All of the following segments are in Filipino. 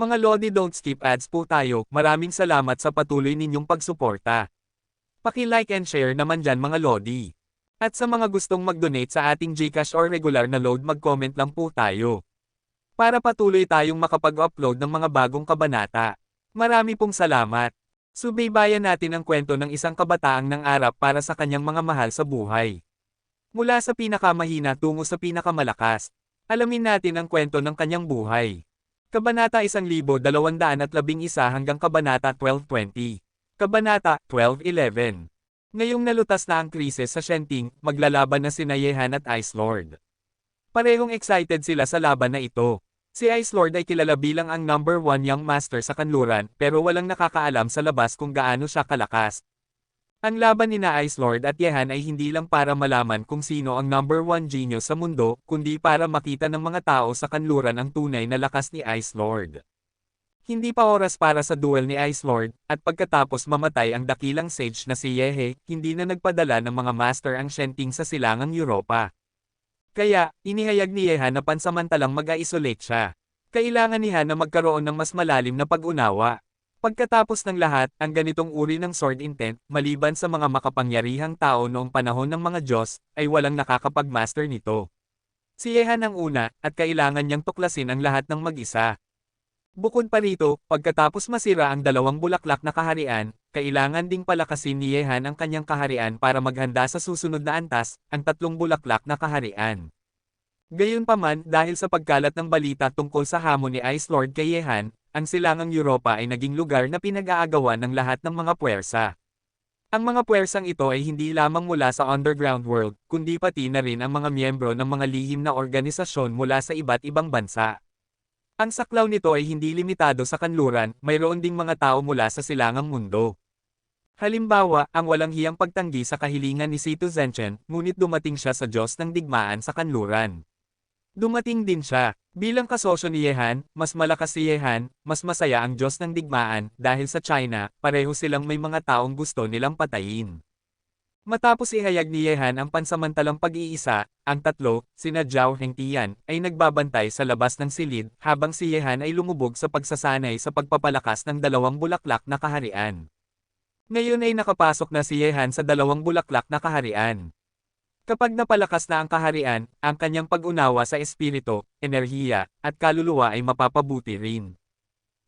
Mga Lodi, don't skip ads po tayo. Maraming salamat sa patuloy ninyong pagsuporta. Paki-like and share naman dyan mga Lodi. At sa mga gustong mag-donate sa ating GCash or regular na load, mag-comment lang po tayo. Para patuloy tayong makapag-upload ng mga bagong kabanata. Marami pong salamat. Subaybayan natin ang kwento ng isang kabataang nangarap para sa kanyang mga mahal sa buhay. Mula sa pinakamahina tungo sa pinakamalakas. Alamin natin ang kwento ng kanyang buhay. Kabanata 1211 hanggang Kabanata 1220. Kabanata 1211. Ngayong nalutas na ang krisis sa Shenting, maglalaban na sina Yehan at Ice Lord. Parehong excited sila sa laban na ito. Si Ice Lord ay kilala bilang ang number 1 young master sa kanluran pero walang nakakaalam sa labas kung gaano siya kalakas. Ang laban nina Ice Lord at Yehan ay hindi lang para malaman kung sino ang number 1 genius sa mundo, kundi para makita ng mga tao sa kanluran ang tunay na lakas ni Ice Lord. Hindi pa oras para sa duel ni Ice Lord, at pagkatapos mamatay ang dakilang sage na si Yehe, hindi na nagpadala ng mga master ang Shenting sa silangang Europa. Kaya, inihayag ni Yehan na pansamantalang mag-isolate siya. Kailangan niya na magkaroon ng mas malalim na pag-unawa. Pagkatapos ng lahat, ang ganitong uri ng sword intent, maliban sa mga makapangyarihang tao noong panahon ng mga Diyos, ay walang nakakapag-master nito. Si Yehan ang una, at kailangan niyang tuklasin ang lahat ng mag-isa. Bukod pa rito, pagkatapos masira ang dalawang bulaklak na kaharian, kailangan ding palakasin ni Yehan ang kanyang kaharian para maghanda sa susunod na antas, ang tatlong bulaklak na kaharian. Gayunpaman, dahil sa pagkalat ng balita tungkol sa hamon ni Ice Lord kay Yehan, ang silangang Europa ay naging lugar na pinag-aagawan ng lahat ng mga puwersa. Ang mga puwersang ito ay hindi lamang mula sa underground world, kundi pati na rin ang mga miyembro ng mga lihim na organisasyon mula sa iba't ibang bansa. Ang saklaw nito ay hindi limitado sa kanluran, mayroon ding mga tao mula sa silangang mundo. Halimbawa, ang walang hiyang pagtanggi sa kahilingan ni Sito Zenchen, ngunit dumating siya sa Diyos ng digmaan sa kanluran. Dumating din siya. Bilang kasosyo ni Yehan, mas malakas si Yehan, mas masaya ang Diyos ng digmaan, dahil sa China, pareho silang may mga taong gusto nilang patayin. Matapos ihayag ni Yehan ang pansamantalang pag-iisa, ang tatlo, sina Zhao Hengtian, ay nagbabantay sa labas ng silid, habang si Yehan ay lumubog sa pagsasanay sa pagpapalakas ng dalawang bulaklak na kaharian. Ngayon ay nakapasok na si Yehan sa dalawang bulaklak na kaharian. Kapag napalakas na ang kaharian, ang kanyang pag-unawa sa espiritu, enerhiya, at kaluluwa ay mapapabuti rin.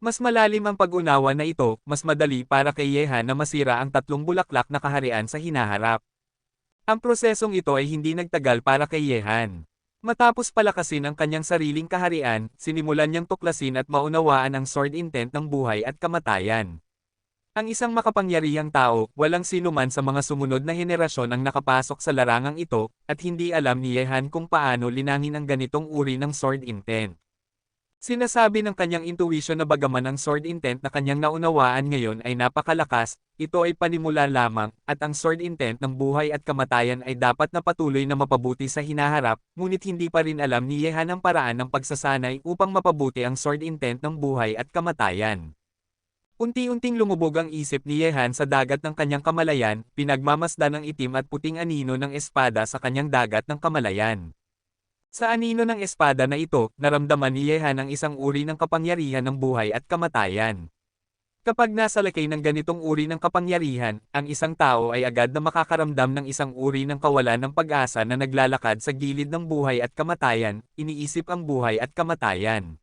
Mas malalim ang pag-unawa na ito, mas madali para kay Yehan na masira ang tatlong bulaklak na kaharian sa hinaharap. Ang prosesong ito ay hindi nagtagal para kay Yehan. Matapos palakasin ang kanyang sariling kaharian, sinimulan niyang tuklasin at maunawaan ang sword intent ng buhay at kamatayan. Ang isang makapangyarihang tao, walang sinuman sa mga sumunod na henerasyon ang nakapasok sa larangang ito, at hindi alam ni Yehan kung paano linangin ang ganitong uri ng sword intent. Sinasabi ng kanyang intuition na bagaman ang sword intent na kanyang naunawaan ngayon ay napakalakas, ito ay panimula lamang, at ang sword intent ng buhay at kamatayan ay dapat na patuloy na mapabuti sa hinaharap, ngunit hindi pa rin alam ni Yehan ang paraan ng pagsasanay upang mapabuti ang sword intent ng buhay at kamatayan. Unti-unting lumubog ang isip ni Yehan sa dagat ng kanyang kamalayan, pinagmamasdan ng itim at puting anino ng espada sa kanyang dagat ng kamalayan. Sa anino ng espada na ito, naramdaman ni Yehan ang isang uri ng kapangyarihan ng buhay at kamatayan. Kapag nasa lakay ng ganitong uri ng kapangyarihan, ang isang tao ay agad na makakaramdam ng isang uri ng kawalan ng pag-asa na naglalakad sa gilid ng buhay at kamatayan, iniisip ang buhay at kamatayan.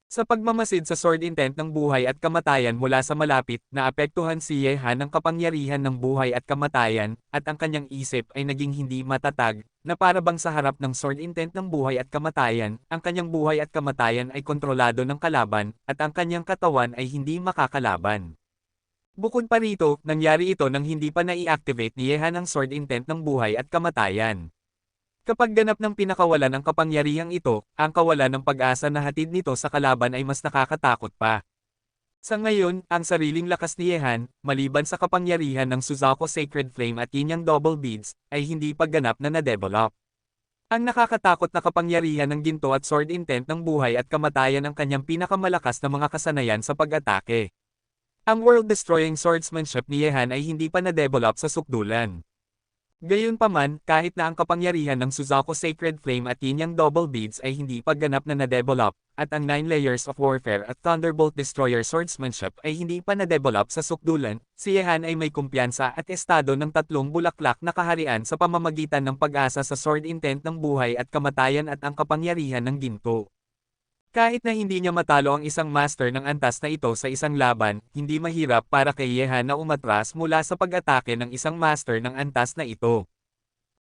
Sa pagmamasid sa sword intent ng buhay at kamatayan mula sa malapit, naapektuhan si Yehan ng kapangyarihan ng buhay at kamatayan, at ang kanyang isip ay naging hindi matatag, na para bang sa harap ng sword intent ng buhay at kamatayan, ang kanyang buhay at kamatayan ay kontrolado ng kalaban, at ang kanyang katawan ay hindi makakalaban. Bukod pa rito, nangyari ito nang hindi pa nai-activate ni Yehan ang sword intent ng buhay at kamatayan. Kapag ganap ng pinakawalan ang kapangyarihang ito, ang kawalan ng pag-asa na hatid nito sa kalaban ay mas nakakatakot pa. Sa ngayon, ang sariling lakas ni Yehan, maliban sa kapangyarihan ng Suzaku Sacred Flame at Yin Yang Double Beads, ay hindi pa ganap na na-develop. Ang nakakatakot na kapangyarihan ng ginto at sword intent ng buhay at kamatayan ang kanyang pinakamalakas na mga kasanayan sa pag-atake. Ang world-destroying swordsmanship ni Yehan ay hindi pa na-develop sa sukdulan. Gayunpaman, kahit na ang kapangyarihan ng Suzaku Sacred Flame at Yin Yang Double Beads ay hindi pa ganap na na-develop, at ang 9 Layers of Warfare at Thunderbolt Destroyer Swordsmanship ay hindi pa na-develop sa sukdulan, si Yehan ay may kumpiyansa at estado ng tatlong bulaklak na kaharian sa pamamagitan ng pag-asa sa sword intent ng buhay at kamatayan at ang kapangyarihan ng ginto. Kahit na hindi niya matalo ang isang master ng antas na ito sa isang laban, hindi mahirap para kay Yehan na umatras mula sa pag-atake ng isang master ng antas na ito.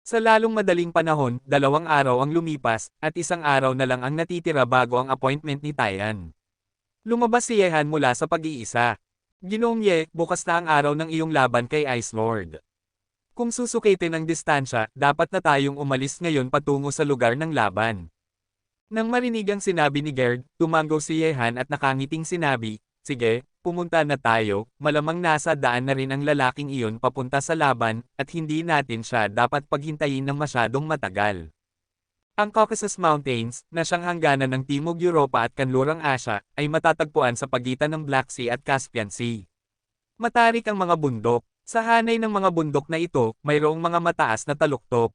Sa lalong madaling panahon, 2 araw ang lumipas, at 1 araw na lang ang natitira bago ang appointment ni Taian. Lumabas si Yehan mula sa pag-iisa. Ginoong Ye, bukas na ang araw ng iyong laban kay Ice Lord. Kung susukitin ang distansya, dapat na tayong umalis ngayon patungo sa lugar ng laban. Nang marinig ang sinabi ni Gerd, tumango si Yehan at nakangiting sinabi, "Sige, pumunta na tayo, malamang nasa daan na rin ang lalaking iyon papunta sa laban, at hindi natin siya dapat paghintayin ng masyadong matagal." Ang Caucasus Mountains, na siyang hangganan ng Timog Europa at Kanlurang Asya, ay matatagpuan sa pagitan ng Black Sea at Caspian Sea. Matarik ang mga bundok. Sa hanay ng mga bundok na ito, mayroong mga mataas na taluktok.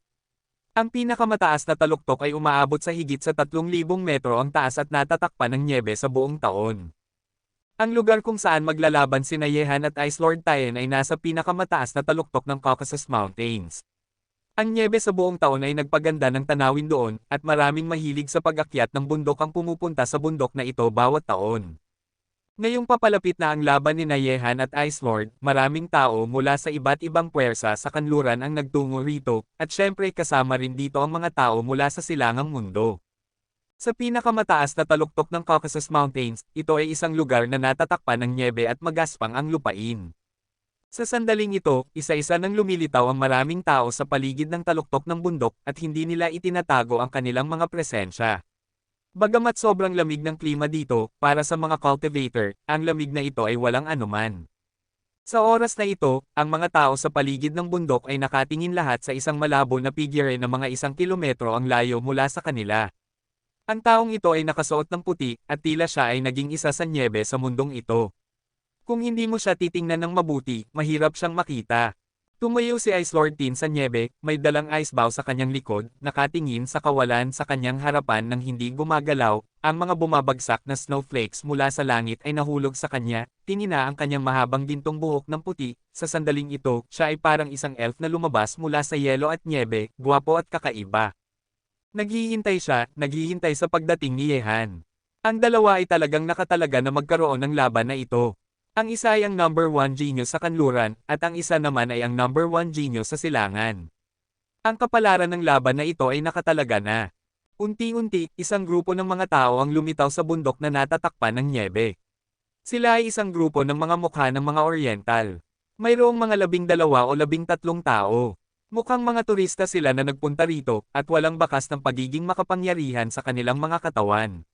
Ang pinakamataas na taluktok ay umaabot sa higit sa 3,000 metro ang taas at natatakpan ng nyebe sa buong taon. Ang lugar kung saan maglalaban sina Yehan at Ice Lord Taian ay nasa pinakamataas na taluktok ng Caucasus Mountains. Ang nyebe sa buong taon ay nagpaganda ng tanawin doon, at maraming mahilig sa pag-akyat ng bundok ang pumupunta sa bundok na ito bawat taon. Ngayong papalapit na ang laban ni Yehan at Ice Lord, maraming tao mula sa iba't ibang puwersa sa kanluran ang nagtungo rito, at syempre kasama rin dito ang mga tao mula sa silangang mundo. Sa pinakamataas na taluktok ng Caucasus Mountains, ito ay isang lugar na natatakpan ng nyebe at magaspang ang lupain. Sa sandaling ito, isa-isa nang lumilitaw ang maraming tao sa paligid ng taluktok ng bundok at hindi nila itinatago ang kanilang mga presensya. Bagamat sobrang lamig ng klima dito, para sa mga cultivator, ang lamig na ito ay walang anuman. Sa oras na ito, ang mga tao sa paligid ng bundok ay nakatingin lahat sa isang malabo na figure na mga 1 kilometro ang layo mula sa kanila. Ang taong ito ay nakasuot ng puti, at tila siya ay naging isa sa nyebe sa mundong ito. Kung hindi mo siya titingnan ng mabuti, mahirap siyang makita. Tumayo si Ice Lord Tin sa nyebe, may dalang ice bow sa kanyang likod, nakatingin sa kawalan sa kanyang harapan nang hindi gumagalaw, ang mga bumabagsak na snowflakes mula sa langit ay nahulog sa kanya, tinina ang kanyang mahabang gintong buhok ng puti, sa sandaling ito, siya ay parang isang elf na lumabas mula sa yelo at nyebe, gwapo at kakaiba. Naghihintay sa pagdating ni Yehan. Ang dalawa ay talagang nakatalaga na magkaroon ng laban na ito. Ang isa ay ang number 1 genius sa kanluran, at ang isa naman ay ang number 1 genius sa silangan. Ang kapalaran ng laban na ito ay nakatalaga na. Unti-unti, isang grupo ng mga tao ang lumitaw sa bundok na natatakpan ng nyebe. Sila ay isang grupo ng mga mukha ng mga Oriental. Mayroong mga 12 o 13 tao. Mukhang mga turista sila na nagpunta rito, at walang bakas ng pagiging makapangyarihan sa kanilang mga katawan.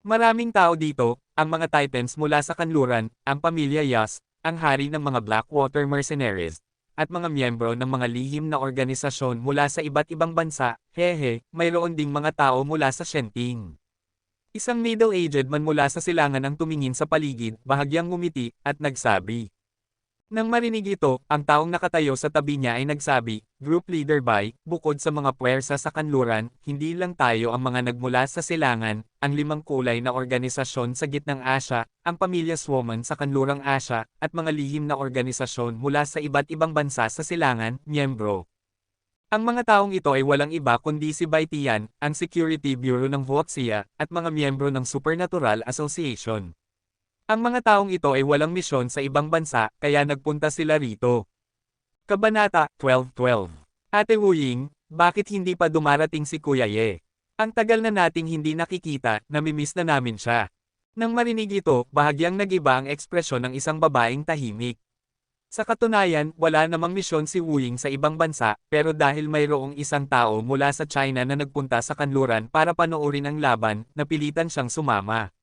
Maraming tao dito, ang mga Titans mula sa kanluran, ang pamilya Yas, ang hari ng mga Blackwater Mercenaries, at mga miyembro ng mga lihim na organisasyon mula sa iba't ibang bansa, mayroon ding mga tao mula sa Shenting. Isang middle-aged man mula sa silangan ang tumingin sa paligid, bahagyang ngumiti, at nagsabi. Nang marinig ito, ang taong nakatayo sa tabi niya ay nagsabi, "Group Leader Bai, bukod sa mga puwersa sa kanluran, hindi lang tayo ang mga nagmula sa silangan, ang 5 kulay na organisasyon sa gitnang Asya, ang pamilya Swoman sa kanlurang Asya, at mga lihim na organisasyon mula sa iba't ibang bansa sa silangan, miyembro." Ang mga taong ito ay walang iba kundi si Bai Tian, ang Security Bureau ng Huaxia, at mga miyembro ng Supernatural Association. Ang mga taong ito ay walang misyon sa ibang bansa, kaya nagpunta sila rito. Kabanata 12:12. Ate Wu Ying, bakit hindi pa dumarating si Kuya Ye? Ang tagal na nating hindi nakikita, namimiss na namin siya. Nang marinig ito, bahagyang nagiba ang ekspresyon ng isang babaeng tahimik. Sa katunayan, wala namang misyon si Wu Ying sa ibang bansa, pero dahil mayroong isang tao mula sa China na nagpunta sa kanluran para panoorin ang laban, napilitan siyang sumama.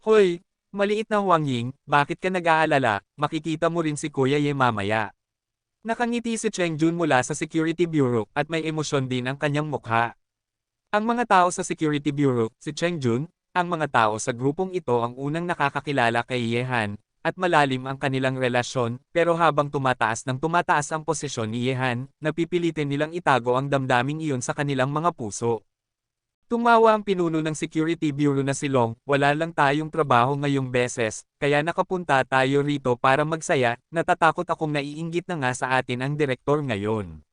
Hoy! Maliit na Wang Ying, bakit ka nag-aalala, makikita mo rin si Kuya Ye mamaya. Nakangiti si Cheng Jun mula sa Security Bureau, at may emosyon din ang kanyang mukha. Ang mga tao sa Security Bureau, si Cheng Jun, ang mga tao sa grupong ito ang unang nakakakilala kay Yehan, at malalim ang kanilang relasyon, pero habang tumataas ang posisyon ni Yehan, napipilitin nilang itago ang damdaming iyon sa kanilang mga puso. Tumawa ang pinuno ng Security Bureau na si Long, wala lang tayong trabaho ngayong beses, kaya nakapunta tayo rito para magsaya, natatakot akong naiinggit na nga sa atin ang direktor ngayon.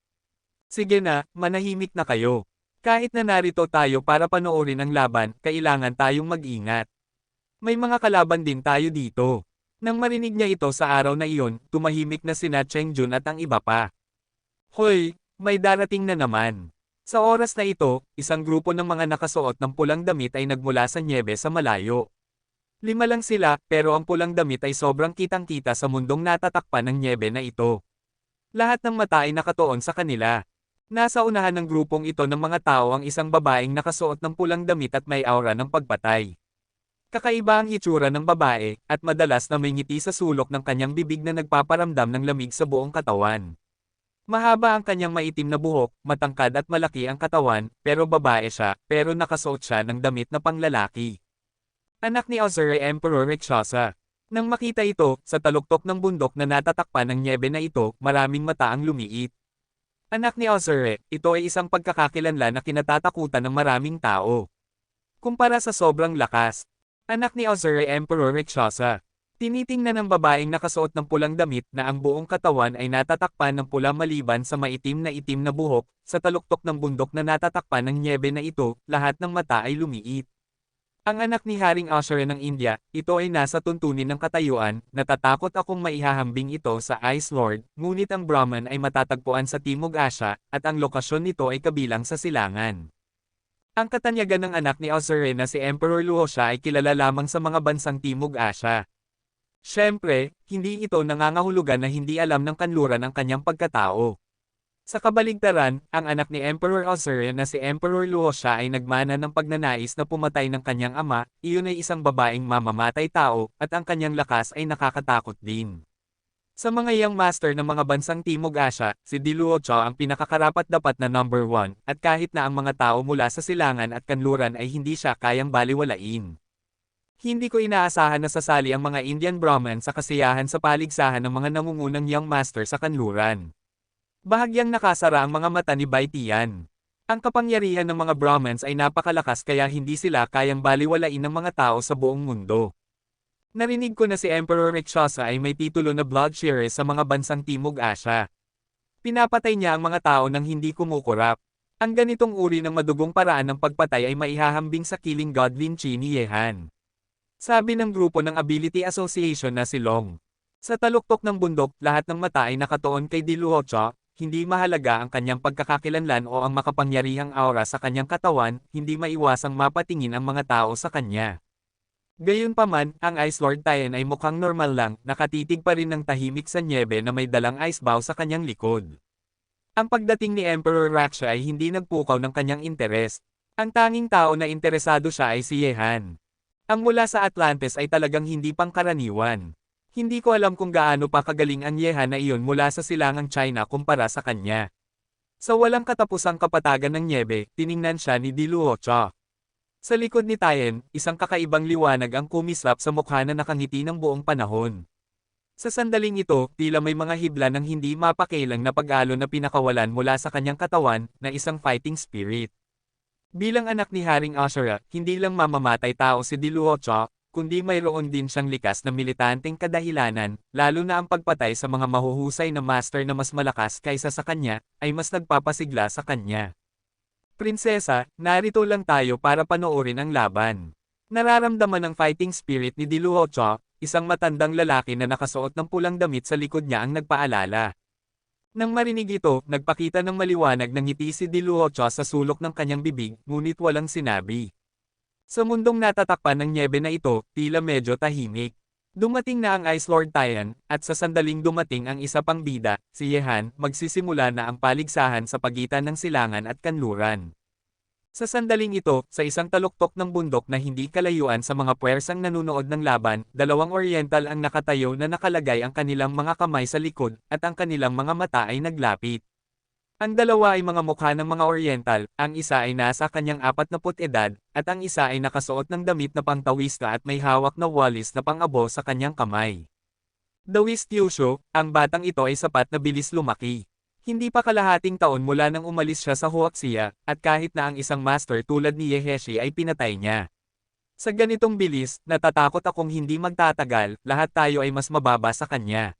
Sige na, manahimik na kayo. Kahit na narito tayo para panoorin ang laban, kailangan tayong mag-ingat. May mga kalaban din tayo dito. Nang marinig niya ito sa araw na iyon, tumahimik na sina Cheng Jun at ang iba pa. Hoy, may darating na naman. Sa oras na ito, isang grupo ng mga nakasuot ng pulang damit ay nagmula sa nyebe sa malayo. 5 lang sila, pero ang pulang damit ay sobrang kitang-kita sa mundong natatakpan ng nyebe na ito. Lahat ng mata ay nakatuon sa kanila. Nasa unahan ng grupong ito ng mga tao ang isang babaeng nakasuot ng pulang damit at may aura ng pagpatay. Kakaiba ang hitsura ng babae, at madalas na may ngiti sa sulok ng kanyang bibig na nagpaparamdam ng lamig sa buong katawan. Mahaba ang kanyang maitim na buhok, matangkad at malaki ang katawan, pero babae siya, pero nakasuot siya ng damit na panglalaki. Anak ni Ozure Emperor Rakshasa. Nang makita ito, sa taluktok ng bundok na natatakpan ng nyebe na ito, maraming mata ang lumiit. Anak ni Ozure, ito ay isang pagkakakilanlan na kinatatakutan ng maraming tao. Kumpara sa sobrang lakas. Anak ni Ozure Emperor Rakshasa. Tinitingnan ng babaeng nakasuot ng pulang damit na ang buong katawan ay natatakpan ng pula maliban sa maitim na buhok, sa taluktok ng bundok na natatakpan ng nyebe na ito, lahat ng mata ay lumiit. Ang anak ni Haring Ashura ng India, ito ay nasa tuntunin ng katayuan, natatakot akong maihahambing ito sa Ice Lord, ngunit ang Brahman ay matatagpuan sa Timog Asya, at ang lokasyon nito ay kabilang sa silangan. Ang katanyagan ng anak ni Ozure na si Emperor Luosha ay kilala lamang sa mga bansang Timog Asya. Siyempre, hindi ito nangangahulugan na hindi alam ng kanluran ang kanyang pagkatao. Sa kabaligtaran, ang anak ni Emperor Ozure na si Emperor Luosha ay nagmana ng pagnanais na pumatay ng kanyang ama, iyon ay isang babaeng mamamatay tao, at ang kanyang lakas ay nakakatakot din. Sa mga young master ng mga bansang Timog Asya, si Diluocho ang pinakakarapat-dapat na number 1, at kahit na ang mga tao mula sa silangan at kanluran ay hindi siya kayang baliwalain. Hindi ko inaasahan na sasali ang mga Indian Brahman sa kasiyahan sa paligsahan ng mga nangungunang young master sa kanluran. Bahagyang nakasara ang mga mata ni Bai Tian. Ang kapangyarihan ng mga Brahmans ay napakalakas kaya hindi sila kayang baliwalain ng mga tao sa buong mundo. Narinig ko na si Emperor Rakshasa ay may titulo na Blood Shearer sa mga bansang Timog Asya. Pinapatay niya ang mga tao nang hindi kumukurap. Ang ganitong uri ng madugong paraan ng pagpatay ay maihahambing sa killing god Lin Chi ni Yehan. Sabi ng grupo ng Ability Association na si Long. Sa taluktok ng bundok, lahat ng mata ay nakatuon kay Diluocho, hindi mahalaga ang kanyang pagkakakilanlan o ang makapangyarihang aura sa kanyang katawan, hindi maiwasang mapatingin ang mga tao sa kanya. Gayunpaman, ang Ice Lord Tien ay mukhang normal lang, nakatitig pa rin ng tahimik sa nyebe na may dalang ice bow sa kanyang likod. Ang pagdating ni Emperor Raksha ay hindi nagpukaw ng kanyang interes. Ang tanging tao na interesado siya ay si Yehan. Ang mula sa Atlantis ay talagang hindi pangkaraniwan. Hindi ko alam kung gaano pa kagaling ang Yehan na iyon mula sa silangang China kumpara sa kanya. Sa walang katapusang kapatagan ng nyebe, tiningnan siya ni Diluocho. Sa likod ni Tien, isang kakaibang liwanag ang kumislap sa mukha na nakangiti ng buong panahon. Sa sandaling ito, tila may mga hibla ng hindi mapakailang na pag-alon na pinakawalan mula sa kanyang katawan, na isang fighting spirit. Bilang anak ni Haring Ashura, hindi lang mamamatay tao si Diluocho, kundi mayroon din siyang likas na militanteng kadahilanan, lalo na ang pagpatay sa mga mahuhusay na master na mas malakas kaysa sa kanya, ay mas nagpapasigla sa kanya. Prinsesa, narito lang tayo para panoorin ang laban. Nararamdaman ng fighting spirit ni Diluocho, isang matandang lalaki na nakasuot ng pulang damit sa likod niya ang nagpaalala. Nang marinig ito, nagpakita ng maliwanag ng ngiti si Diluocho sa sulok ng kanyang bibig, ngunit walang sinabi. Sa mundong natatakpan ng nyebe na ito, tila medyo tahimik. Dumating na ang Ice Lord Tien, at sa sandaling dumating ang isa pang bida, si Yehan, magsisimula na ang paligsahan sa pagitan ng silangan at kanluran. Sa sandaling ito, sa isang taluktok ng bundok na hindi kalayuan sa mga puwersang nanunood ng laban, dalawang Oriental ang nakatayo na nakalagay ang kanilang mga kamay sa likod, at ang kanilang mga mata ay naglapit. Ang dalawa ay mga mukha ng mga Oriental, ang isa ay nasa kanyang 40 edad, at ang isa ay nakasuot ng damit na pangtawista at may hawak na walis na pang-abo sa kanyang kamay. Dawis Kyushu, ang batang ito ay sapat na bilis lumaki. Hindi pa kalahating taon mula nang umalis siya sa Huaxia, at kahit na ang isang master tulad ni Yeheshi ay pinatay niya. Sa ganitong bilis, natatakot akong hindi magtatagal, lahat tayo ay mas mababa sa kanya.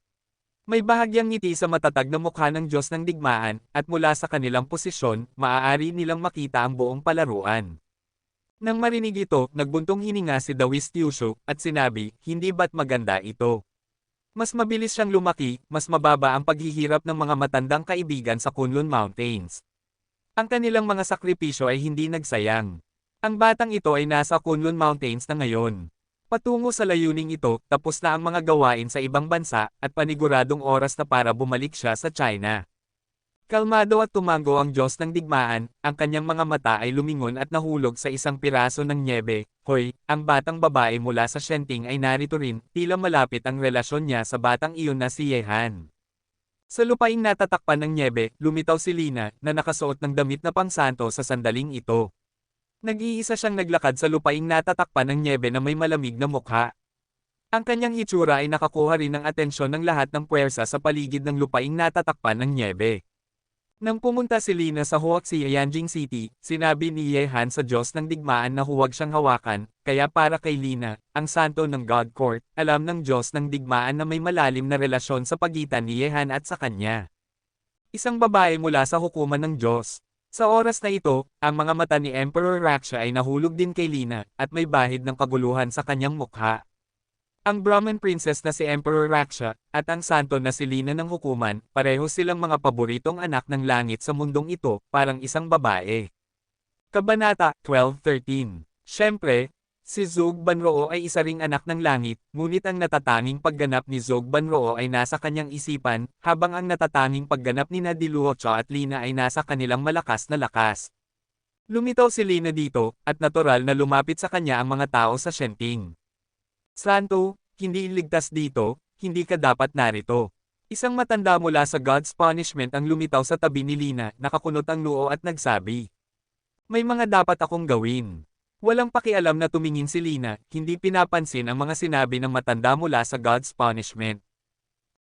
May bahagyang ngiti sa matatag na mukha ng Diyos ng digmaan, at mula sa kanilang posisyon, maaari nilang makita ang buong palaruan. Nang marinig ito, nagbuntong hininga si Dawis Kyushu, at sinabi, hindi ba't maganda ito? Mas mabilis siyang lumaki, mas mababa ang paghihirap ng mga matandang kaibigan sa Kunlun Mountains. Ang kanilang mga sakripisyo ay hindi nagsayang. Ang batang ito ay nasa Kunlun Mountains na ngayon. Patungo sa layuning ito, tapos na ang mga gawain sa ibang bansa, at paniguradong oras na para bumalik siya sa China. Kalmado at tumango ang Diyos ng digmaan, ang kanyang mga mata ay lumingon at nahulog sa isang piraso ng nyebe. Hoy, ang batang babae mula sa Shenting ay narito rin, tila malapit ang relasyon niya sa batang iyon na si Yehan. Sa lupaing natatakpan ng nyebe, lumitaw si Lina, na nakasuot ng damit na pangsanto sa sandaling ito. Nag-iisa siyang naglakad sa lupaing natatakpan ng nyebe na may malamig na mukha. Ang kanyang hitsura ay nakakuha rin ng atensyon ng lahat ng puwersa sa paligid ng lupaing natatakpan ng nyebe. Nang pumunta si Lina sa Huaxia Yanjing City, sinabi ni Yehan sa Diyos ng digmaan na huwag siyang hawakan, kaya para kay Lina, ang santo ng God Court, alam ng Diyos ng digmaan na may malalim na relasyon sa pagitan ni Yehan at sa kanya. Isang babae mula sa hukuman ng Diyos. Sa oras na ito, ang mga mata ni Emperor Raksha ay nahulog din kay Lina, at may bahid ng kaguluhan sa kanyang mukha. Ang Brahmin princess na si Emperor Raksha, at ang santo na si Lina ng hukuman, pareho silang mga paboritong anak ng langit sa mundong ito, parang isang babae. Kabanata 12:13. Siyempre, si Zhou Banroo ay isa ring anak ng langit, ngunit ang natatanging pagganap ni Zhou Banroo ay nasa kanyang isipan, habang ang natatanging pagganap ni Nadiluocho at Lina ay nasa kanilang malakas na lakas. Lumitaw si Lina dito, at natural na lumapit sa kanya ang mga tao sa Shenting. Santo, hindi iligtas dito, hindi ka dapat narito. Isang matanda mula sa God's Punishment ang lumitaw sa tabi ni Lina, nakakunot ang noo at nagsabi. May mga dapat akong gawin. Walang pakialam na tumingin si Lina, hindi pinapansin ang mga sinabi ng matanda mula sa God's Punishment.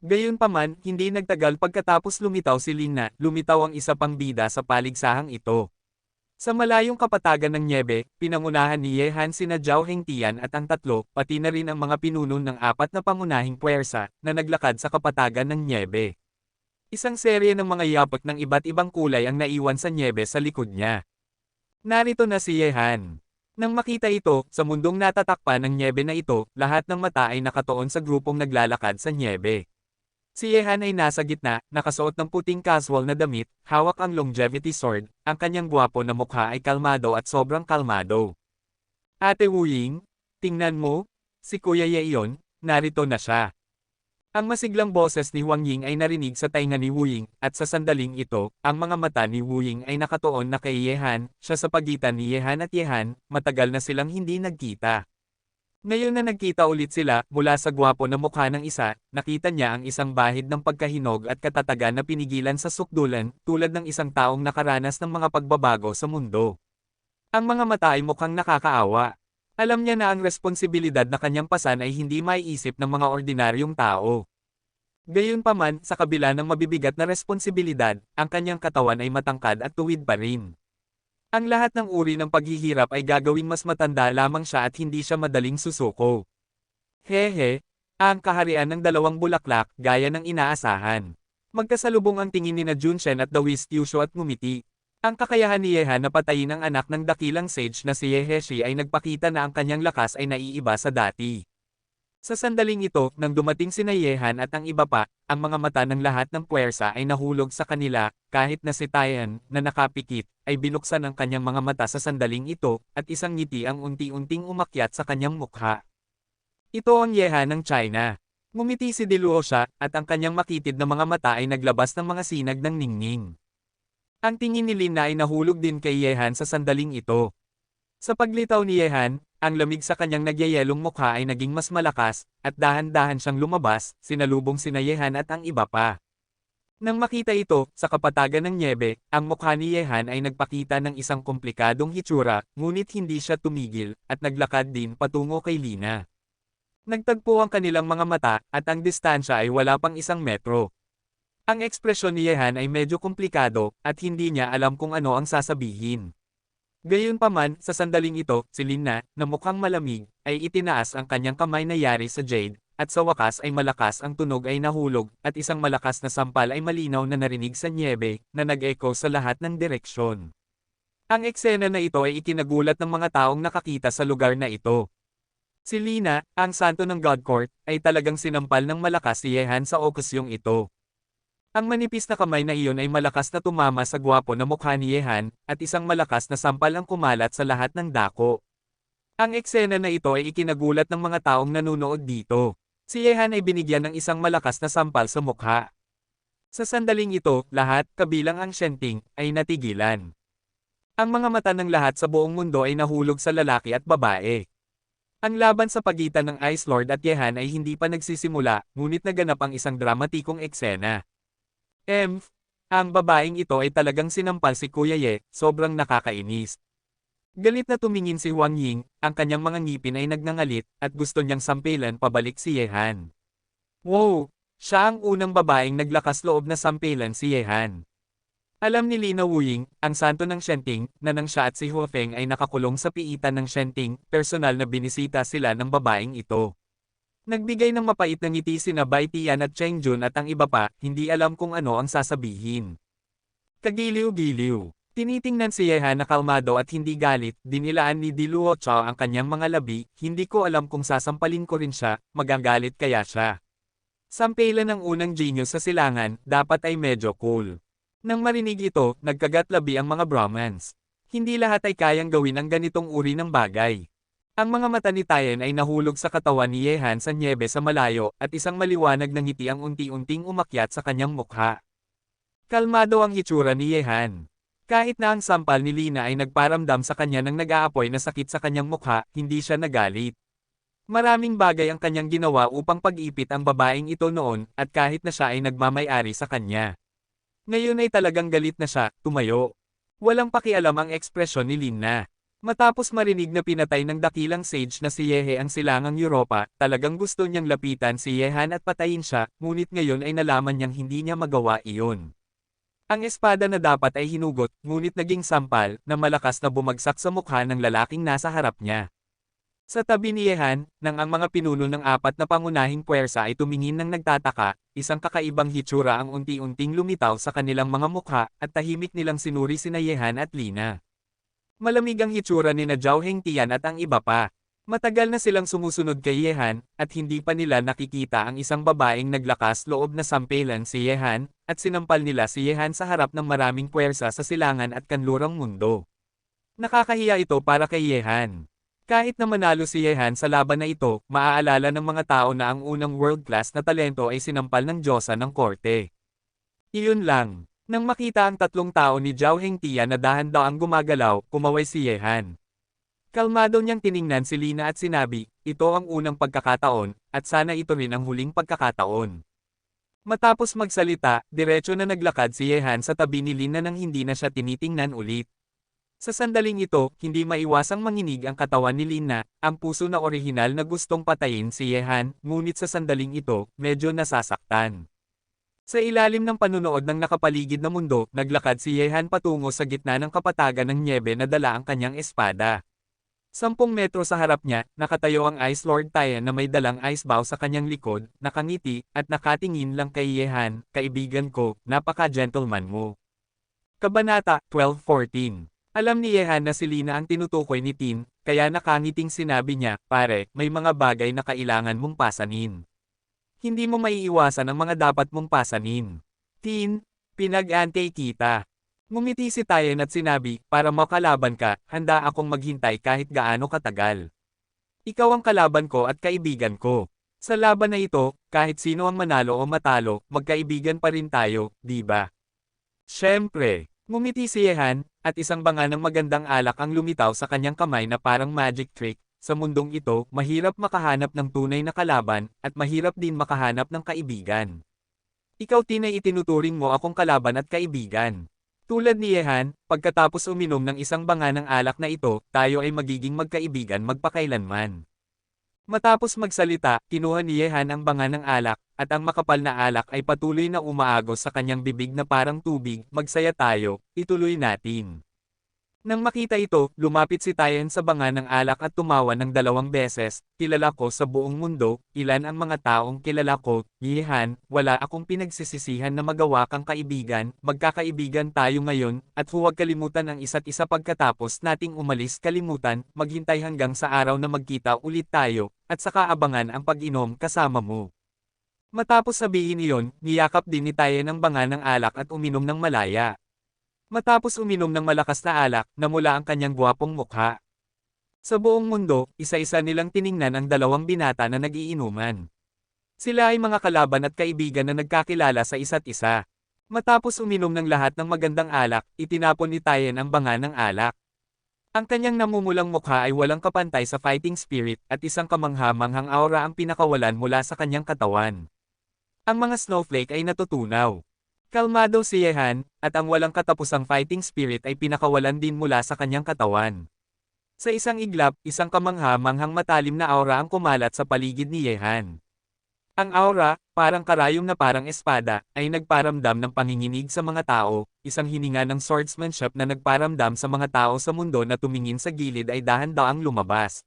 Gayunpaman, hindi nagtagal pagkatapos lumitaw si Lina, lumitaw ang isa pang bida sa paligsahang ito. Sa malayong kapatagan ng nyebe, pinangunahan ni Yehan sina Zhao Hengtian at ang tatlo, pati na rin ang mga pinuno ng apat na pangunahing puwersa, na naglakad sa kapatagan ng nyebe. Isang serye ng mga yapot ng iba't ibang kulay ang naiwan sa nyebe sa likod niya. Narito na si Yehan. Nang makita ito, sa mundong natatakpan ng nyebe na ito, lahat ng mata ay nakatuon sa grupong naglalakad sa nyebe. Si Yehan ay nasa gitna, nakasuot ng puting casual na damit, hawak ang longevity sword, ang kanyang gwapo na mukha ay kalmado at sobrang kalmado. Ate Wu Ying, tingnan mo, si Kuya Ye iyon, narito na siya. Ang masiglang boses ni Wang Ying ay narinig sa tainga ni Wu Ying, at sa sandaling ito, ang mga mata ni Wu Ying ay nakatuon na kay Yehan, siya sa pagitan ni Yehan at Yehan, matagal na silang hindi nagkita. Ngayon na nagkita ulit sila, mula sa gwapo na mukha ng isa, nakita niya ang isang bahid ng pagkahinog at katatagan na pinigilan sa sukdulan, tulad ng isang taong nakaranas ng mga pagbabago sa mundo. Ang mga mata ay mukhang nakakaawa. Alam niya na ang responsibilidad na kanyang pasan ay hindi maiisip ng mga ordinaryong tao. Gayunpaman, sa kabila ng mabibigat na responsibilidad, ang kanyang katawan ay matangkad at tuwid pa rin. Ang lahat ng uri ng paghihirap ay gagawing mas matanda lamang siya at hindi siya madaling susuko. Hehe, ang kaharian ng dalawang bulaklak, gaya ng inaasahan. Magkasalubong ang tingin ni na Junshen at Dawis Kyushu at ngumiti. Ang kakayahan ni Yehan na patayin ang anak ng dakilang sage na si Yeheshi ay nagpakita na ang kanyang lakas ay naiiba sa dati. Sa sandaling ito, nang dumating sina Yehan at ang iba pa, ang mga mata ng lahat ng puwersa ay nahulog sa kanila, kahit na si Tian, na nakapikit, ay binuksan ang kanyang mga mata sa sandaling ito, at isang ngiti ang unti-unting umakyat sa kanyang mukha. Ito ang Yehan ng China. Ngumiti si Diluosha, at ang kanyang makitid na mga mata ay naglabas ng mga sinag ng ningning. Ang tingin ni Lina ay nahulog din kay Yehan sa sandaling ito. Sa paglitaw ni Yehan, ang lamig sa kanyang nagyayelong mukha ay naging mas malakas, at dahan-dahan siyang lumabas, sinalubong sina Yehan at ang iba pa. Nang makita ito, sa kapatagan ng nyebe, ang mukha ni Yehan ay nagpakita ng isang komplikadong hitsura, ngunit hindi siya tumigil, at naglakad din patungo kay Lina. Nagtagpo ang kanilang mga mata, at ang distansya ay wala pang 1 metro. Ang ekspresyon ni Yehan ay medyo komplikado, at hindi niya alam kung ano ang sasabihin. Gayunpaman, sa sandaling ito, si Lina, na mukhang malamig, ay itinaas ang kanyang kamay na yari sa Jade, at sa wakas ay malakas ang tunog ay nahulog, at isang malakas na sampal ay malinaw na narinig sa niebe, na nag-echo sa lahat ng direksyon. Ang eksena na ito ay ikinagulat ng mga taong nakakita sa lugar na ito. Si Lina, ang santo ng God Court, ay talagang sinampal ng malakas si Yehan sa okusyong ito. Ang manipis na kamay na iyon ay malakas na tumama sa gwapo na mukha ni Yehan, at isang malakas na sampal ang kumalat sa lahat ng dako. Ang eksena na ito ay ikinagulat ng mga taong nanunood dito. Si Yehan ay binigyan ng isang malakas na sampal sa mukha. Sa sandaling ito, lahat, kabilang ang Shenting, ay natigilan. Ang mga mata ng lahat sa buong mundo ay nahulog sa lalaki at babae. Ang laban sa pagitan ng Ice Lord at Yehan ay hindi pa nagsisimula, ngunit naganap ang isang dramatikong eksena. Ang babaeng ito ay talagang sinampal si Kuya Ye, sobrang nakakainis. Galit na tumingin si Huang Ying, ang kanyang mga ngipin ay nagngangalit, at gusto niyang sampilan pabalik si Yehan. Wow! Siya ang unang babaeng naglakas loob na sampilan si Yehan. Alam ni Lina Wuying, ang santo ng Shenting, na nang siya at si Huo Feng ay nakakulong sa piitan ng Shenting, personal na binisita sila ng babaeng ito. Nagbigay ng mapait na ngiti sina Bai Tian at Cheng Jun at ang iba pa, hindi alam kung ano ang sasabihin. Kagiliw-giliw. Tinitingnan si Yehan na kalmado at hindi galit, dinilaan ni Diluo Chao ang kanyang mga labi, hindi ko alam kung sasampalin ko rin siya, magagalit kaya siya. Sampelan ng unang genius sa silangan, dapat ay medyo cool. Nang marinig ito, nagkagat-labi ang mga Brahmans. Hindi lahat ay kayang gawin ang ganitong uri ng bagay. Ang mga mata ni Tien ay nahulog sa katawan ni Yehan sa niebe sa malayo, at isang maliwanag na ngiti ang unti-unting umakyat sa kanyang mukha. Kalmado ang hitsura ni Yehan. Kahit na ang sampal ni Lina ay nagparamdam sa kanya ng nag-aapoy na sakit sa kanyang mukha, hindi siya nagalit. Maraming bagay ang kanyang ginawa upang pag-ipit ang babaeng ito noon, at kahit na siya ay nagmamay-ari sa kanya. Ngayon ay talagang galit na siya, tumayo. Walang pakialam ang ekspresyon ni Lina. Matapos marinig na pinatay ng dakilang sage na si Yehe ang silangang Europa, talagang gusto niyang lapitan si Yehan at patayin siya, ngunit ngayon ay nalaman niyang hindi niya magawa iyon. Ang espada na dapat ay hinugot, ngunit naging sampal, na malakas na bumagsak sa mukha ng lalaking nasa harap niya. Sa tabi ni Yehan, nang ang mga pinuno ng 4 na pangunahing puwersa ay tumingin ng nagtataka, isang kakaibang hitsura ang unti-unting lumitaw sa kanilang mga mukha, at tahimik nilang sinuri sina Yehan at Lina. Malamig ang hitsura ni na Zhao Hengtian at ang iba pa. Matagal na silang sumusunod kay Yehan, at hindi pa nila nakikita ang isang babaeng naglakas loob na sampelan si Yehan, at sinampal nila si Yehan sa harap ng maraming puwersa sa silangan at kanlurang mundo. Nakakahiya ito para kay Yehan. Kahit na manalo si Yehan sa laban na ito, maaalala ng mga tao na ang unang world-class na talento ay sinampal ng Diyosa ng korte. Iyon lang. Nang makita ang 3 tao ni Zhao Hengtian na dahan-daang gumagalaw, kumaway si Yehan. Kalmado niyang tiningnan si Lina at sinabi, ito ang unang pagkakataon, at sana ito rin ang huling pagkakataon. Matapos magsalita, diretso na naglakad si Yehan sa tabi ni Lina nang hindi na siya tinitingnan ulit. Sa sandaling ito, hindi maiwasang manginig ang katawan ni Lina, ang puso na orihinal na gustong patayin si Yehan, ngunit sa sandaling ito, medyo nasasaktan. Sa ilalim ng panunood ng nakapaligid na mundo, naglakad si Yehan patungo sa gitna ng kapatagan ng niebe na dala ang kanyang espada. 10 metro sa harap niya, nakatayo ang Ice Lord Tien na may dalang ice bow sa kanyang likod, nakangiti, at nakatingin lang kay Yehan, kaibigan ko, napaka-gentleman mo. Kabanata 12:14. Alam ni Yehan na si Lina ang tinutukoy ni Tin, kaya nakangiting sinabi niya, pare, may mga bagay na kailangan mong pasanin. Hindi mo maiiwasan ang mga dapat mong pasanin. Tin, pinag-antay kita. Ngumiti si Tien at sinabi, para makalaban ka, handa akong maghintay kahit gaano katagal. Ikaw ang kalaban ko at kaibigan ko. Sa laban na ito, kahit sino ang manalo o matalo, magkaibigan pa rin tayo, di ba? Siyempre, ngumiti si Yehan, at isang banga ng magandang alak ang lumitaw sa kanyang kamay na parang magic trick. Sa mundong ito, mahirap makahanap ng tunay na kalaban, at mahirap din makahanap ng kaibigan. Ikaw Tin ay itinuturing mo akong kalaban at kaibigan. Tulad ni Yehan, pagkatapos uminom ng isang banga ng alak na ito, tayo ay magiging magkaibigan magpakailanman. Matapos magsalita, kinuha ni Yehan ang banga ng alak, at ang makapal na alak ay patuloy na umaagos sa kanyang bibig na parang tubig. Magsaya tayo, ituloy natin. Nang makita ito, lumapit si Tien sa banga ng alak at tumawa ng 2 beses. Kilala ko sa buong mundo, ilan ang mga taong kilala ko, Yehan, wala akong pinagsisisihan na magawa kang kaibigan, magkakaibigan tayo ngayon, at huwag kalimutan ang isa't isa pagkatapos nating umalis kalimutan, maghintay hanggang sa araw na magkita ulit tayo, at saka abangan ang pag-inom kasama mo. Matapos sabihin iyon, niyakap din ni Tien ang banga ng alak at uminom ng malaya. Matapos uminom ng malakas na alak, namula ang kanyang gwapong mukha. Sa buong mundo, isa-isa nilang tiningnan ang 2 binata na nagiinuman. Sila ay mga kalaban at kaibigan na nagkakilala sa isa't isa. Matapos uminom ng lahat ng magandang alak, itinapon ni Tien ang banga ng alak. Ang kanyang namumulang mukha ay walang kapantay sa fighting spirit at isang kamangha-manghang aura ang pinakawalan mula sa kanyang katawan. Ang mga snowflake ay natutunaw. Kalmado si Yehan, at ang walang katapusang fighting spirit ay pinakawalan din mula sa kanyang katawan. Sa isang iglap, isang kamangha-manghang matalim na aura ang kumalat sa paligid ni Yehan. Ang aura, parang karayom na parang espada, ay nagparamdam ng panginginig sa mga tao, isang hininga ng swordsmanship na nagparamdam sa mga tao sa mundo na tumingin sa gilid ay dahan-daang lumabas.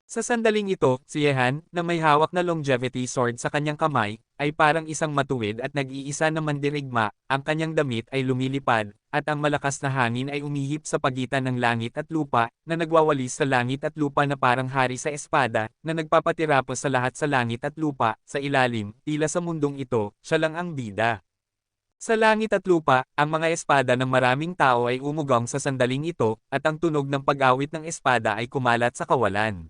Sa sandaling ito, si Yehan, na may hawak na longevity sword sa kanyang kamay, ay parang isang matuwid at nag-iisa na mandirigma, ang kanyang damit ay lumilipad, at ang malakas na hangin ay umihip sa pagitan ng langit at lupa, na nagwawalis sa langit at lupa na parang hari sa espada, na nagpapatirapos sa lahat sa langit at lupa, sa ilalim, tila sa mundong ito, siya lang ang bida. Sa langit at lupa, ang mga espada ng maraming tao ay umugang sa sandaling ito, at ang tunog ng pag-awit ng espada ay kumalat sa kawalan.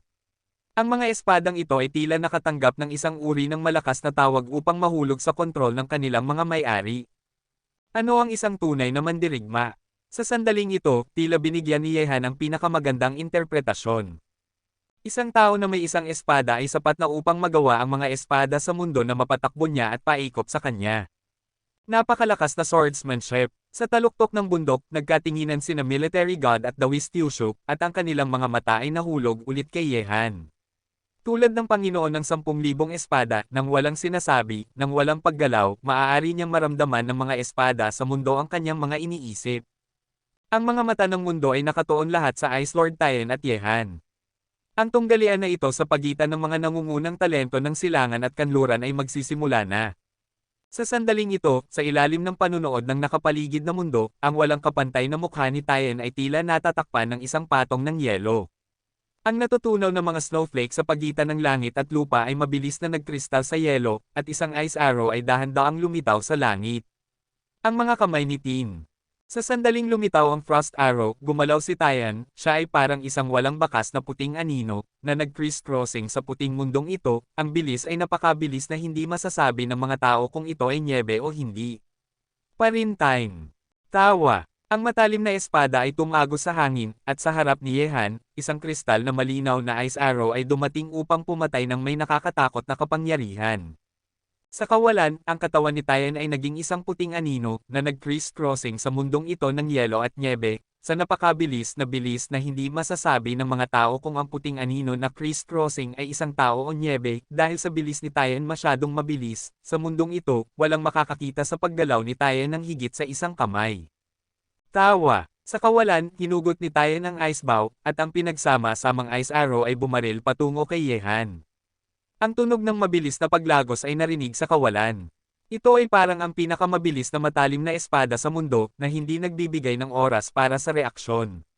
Ang mga espadang ito ay tila nakatanggap ng isang uri ng malakas na tawag upang mahulog sa kontrol ng kanilang mga may-ari. Ano ang isang tunay na mandirigma? Sa sandaling ito, tila binigyan ni Yehan ang pinakamagandang interpretasyon. Isang tao na may isang espada ay sapat na upang magawa ang mga espada sa mundo na mapatakbo niya at paikot sa kanya. Napakalakas na swordsmanship. Sa taluktok ng bundok, nagkatinginan sina military god at the Wisstyushuk, at ang kanilang mga mata ay nahulog ulit kay Yehan. Tulad ng Panginoon ng 10,000 espada, nang walang sinasabi, nang walang paggalaw, maaari niyang maramdaman ng mga espada sa mundo ang kanyang mga iniisip. Ang mga mata ng mundo ay nakatuon lahat sa Ice Lord Tien at Yehan. Ang tunggalian na ito sa pagitan ng mga nangungunang talento ng silangan at kanluran ay magsisimula na. Sa sandaling ito, sa ilalim ng panunood ng nakapaligid na mundo, ang walang kapantay na mukha ni Tien ay tila natatakpan ng isang patong ng yelo. Ang natutunaw na mga snowflake sa pagitan ng langit at lupa ay mabilis na nagkristal sa yelo, at isang ice arrow ay dahan-daang lumitaw sa langit. Ang mga kamay ni Tin. Sa sandaling lumitaw ang frost arrow, gumalaw si Tien, siya ay parang isang walang bakas na puting anino, na nag-criss-crossing sa puting mundong ito, ang bilis ay napakabilis na hindi masasabi ng mga tao kung ito ay nyebe o hindi. Parintime. Tawa. Ang matalim na espada ay tumagos sa hangin, at sa harap ni Yehan, isang kristal na malinaw na ice arrow ay dumating upang pumatay ng may nakakatakot na kapangyarihan. Sa kawalan, ang katawan ni Tien ay naging isang puting anino, na nag-criss-crossing sa mundong ito ng yelo at nyebe, sa napakabilis na bilis na hindi masasabi ng mga tao kung ang puting anino na criss-crossing ay isang tao o nyebe, dahil sa bilis ni Tien masyadong mabilis, sa mundong ito, walang makakakita sa paggalaw ni Tien ng higit sa isang kamay. Tawa. Sa kawalan, hinugot ni Tien ang ice bow, at ang pinagsama-samang ice arrow ay bumaril patungo kay Yehan. Ang tunog ng mabilis na paglagos ay narinig sa kawalan. Ito ay parang ang pinakamabilis na matalim na espada sa mundo, na hindi nagbibigay ng oras para sa reaksyon.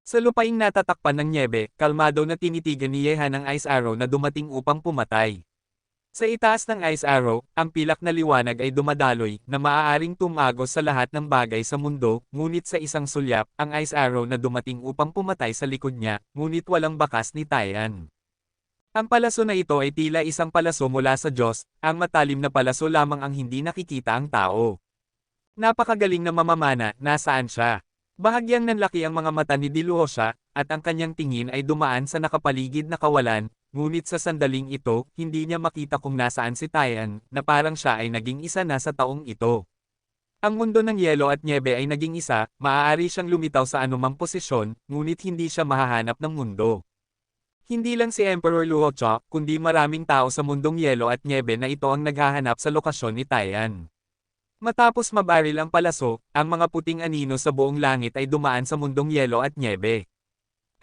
Sa lupaing natatakpan ng nyebe, kalmado na tinitigan ni Yehan ang ice arrow na dumating upang pumatay. Sa itaas ng ice arrow, ang pilak na liwanag ay dumadaloy, na maaaring tumagos sa lahat ng bagay sa mundo, ngunit sa isang sulyap, ang ice arrow na dumating upang pumatay sa likod niya, ngunit walang bakas ni Tien. Ang palaso na ito ay tila isang palaso mula sa Diyos, ang matalim na palaso lamang ang hindi nakikita ang tao. Napakagaling na mamamana, nasaan siya? Bahagyang nanlaki ang mga mata ni Diluosha, at ang kanyang tingin ay dumaan sa nakapaligid na kawalan, ngunit sa sandaling ito, hindi niya makita kung nasaan si Tien, na parang siya ay naging isa na sa taong ito. Ang mundo ng yelo at nyebe ay naging isa, maaari siyang lumitaw sa anumang posisyon, ngunit hindi siya mahahanap ng mundo. Hindi lang si Emperor Luocha, kundi maraming tao sa mundong yelo at nyebe na ito ang naghahanap sa lokasyon ni Taiyan. Matapos mabaril ang palaso, ang mga puting anino sa buong langit ay dumaan sa mundong yelo at nyebe.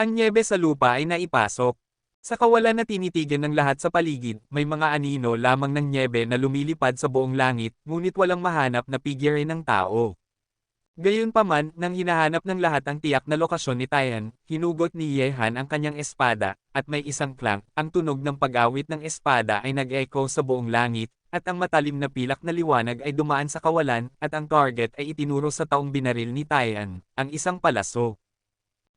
Ang nyebe sa lupa ay naipasok. Sa kawalan na tinitigan ng lahat sa paligid, may mga anino lamang ng nyebe na lumilipad sa buong langit, ngunit walang mahanap na figure ng tao. Gayunpaman, nang hinahanap ng lahat ang tiyak na lokasyon ni Taiyan, hinugot ni Yehan ang kanyang espada, at may isang clang, ang tunog ng pag-awit ng espada ay nag-echo sa buong langit, at ang matalim na pilak na liwanag ay dumaan sa kawalan, at ang target ay itinuro sa taong binaril ni Taiyan, ang isang palaso.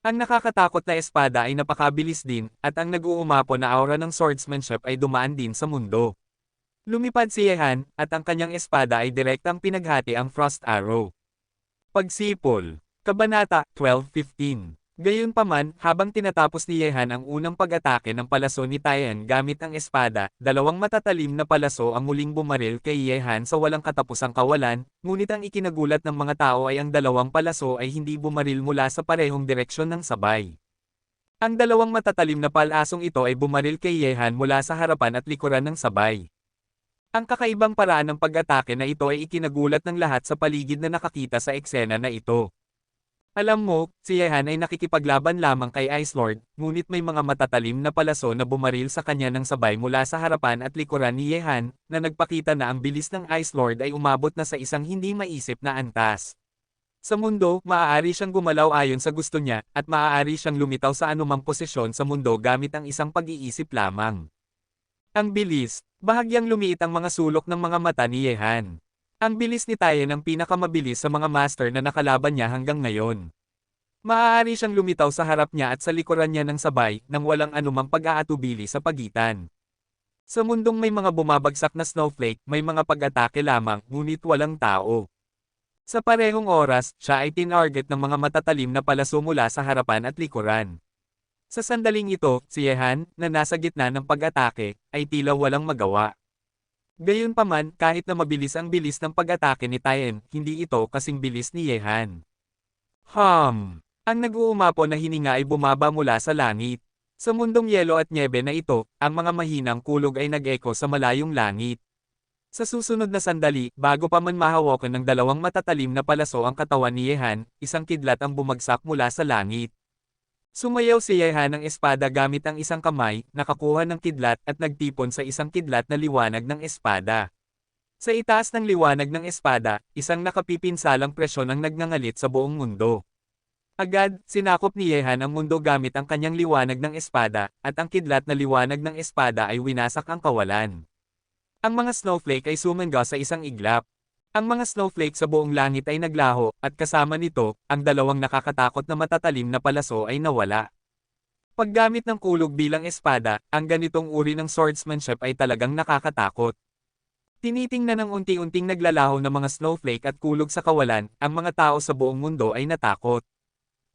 Ang nakakatakot na espada ay napakabilis din, at ang nag-uumapo na aura ng swordsmanship ay dumaan din sa mundo. Lumipad si Yehan, at ang kanyang espada ay direktang pinaghati ang Frost Arrow. Pagsipol. Kabanata 12:15. Gayunpaman, habang tinatapos ni Yehan ang unang pag-atake ng palaso ni Taiyan gamit ang espada, dalawang matatalim na palaso ang muling bumaril kay Yehan sa walang katapusang kawalan, ngunit ang ikinagulat ng mga tao ay ang dalawang palaso ay hindi bumaril mula sa parehong direksyon ng sabay. Ang dalawang matatalim na palasong ito ay bumaril kay Yehan mula sa harapan at likuran ng sabay. Ang kakaibang paraan ng pag-atake na ito ay ikinagulat ng lahat sa paligid na nakakita sa eksena na ito. Alam mo, si Yehan ay nakikipaglaban lamang kay Ice Lord, ngunit may mga matatalim na palaso na bumaril sa kanya ng sabay mula sa harapan at likuran ni Yehan, na nagpakita na ang bilis ng Ice Lord ay umabot na sa isang hindi maisip na antas. Sa mundo, maaari siyang gumalaw ayon sa gusto niya, at maaari siyang lumitaw sa anumang posisyon sa mundo gamit ang isang pag-iisip lamang. Ang bilis, bahagyang lumiit ang mga sulok ng mga mata ni Yehan. Ang bilis ni Taiyan ang pinakamabilis sa mga master na nakalaban niya hanggang ngayon. Maaari siyang lumitaw sa harap niya at sa likuran niya ng sabay, nang walang anumang pag-aatubili sa pagitan. Sa mundong may mga bumabagsak na snowflake, may mga pag-atake lamang, ngunit walang tao. Sa parehong oras, siya ay tinarget ng mga matatalim na palaso mula sa harapan at likuran. Sa sandaling ito, si Yehan, na nasa gitna ng pag-atake, ay tila walang magawa. Gayunpaman, kahit na mabilis ang bilis ng pag-atake ni Taiyan, hindi ito kasing bilis ni Yehan. Ang nag-uumapo na hininga ay bumaba mula sa langit. Sa mundong yelo at nyebe na ito, ang mga mahinang kulog ay nag-echo sa malayong langit. Sa susunod na sandali, bago pa man mahawakan ng dalawang matatalim na palaso ang katawan ni Yehan, isang kidlat ang bumagsak mula sa langit. Sumayaw si Yehan ng espada gamit ang isang kamay, nakakuha ng kidlat at nagtipon sa isang kidlat na liwanag ng espada. Sa itaas ng liwanag ng espada, isang nakapipinsalang presyon ang nagngangalit sa buong mundo. Agad, sinakop ni Yehan ang mundo gamit ang kanyang liwanag ng espada, at ang kidlat na liwanag ng espada ay winasak ang kawalan. Ang mga snowflake ay sumangga sa isang iglap. Ang mga snowflake sa buong langit ay naglaho, at kasama nito, ang dalawang nakakatakot na matatalim na palaso ay nawala. Paggamit ng kulog bilang espada, ang ganitong uri ng swordsmanship ay talagang nakakatakot. Tinitingnan ng unti-unting naglalaho ng mga snowflake at kulog sa kawalan, ang mga tao sa buong mundo ay natakot.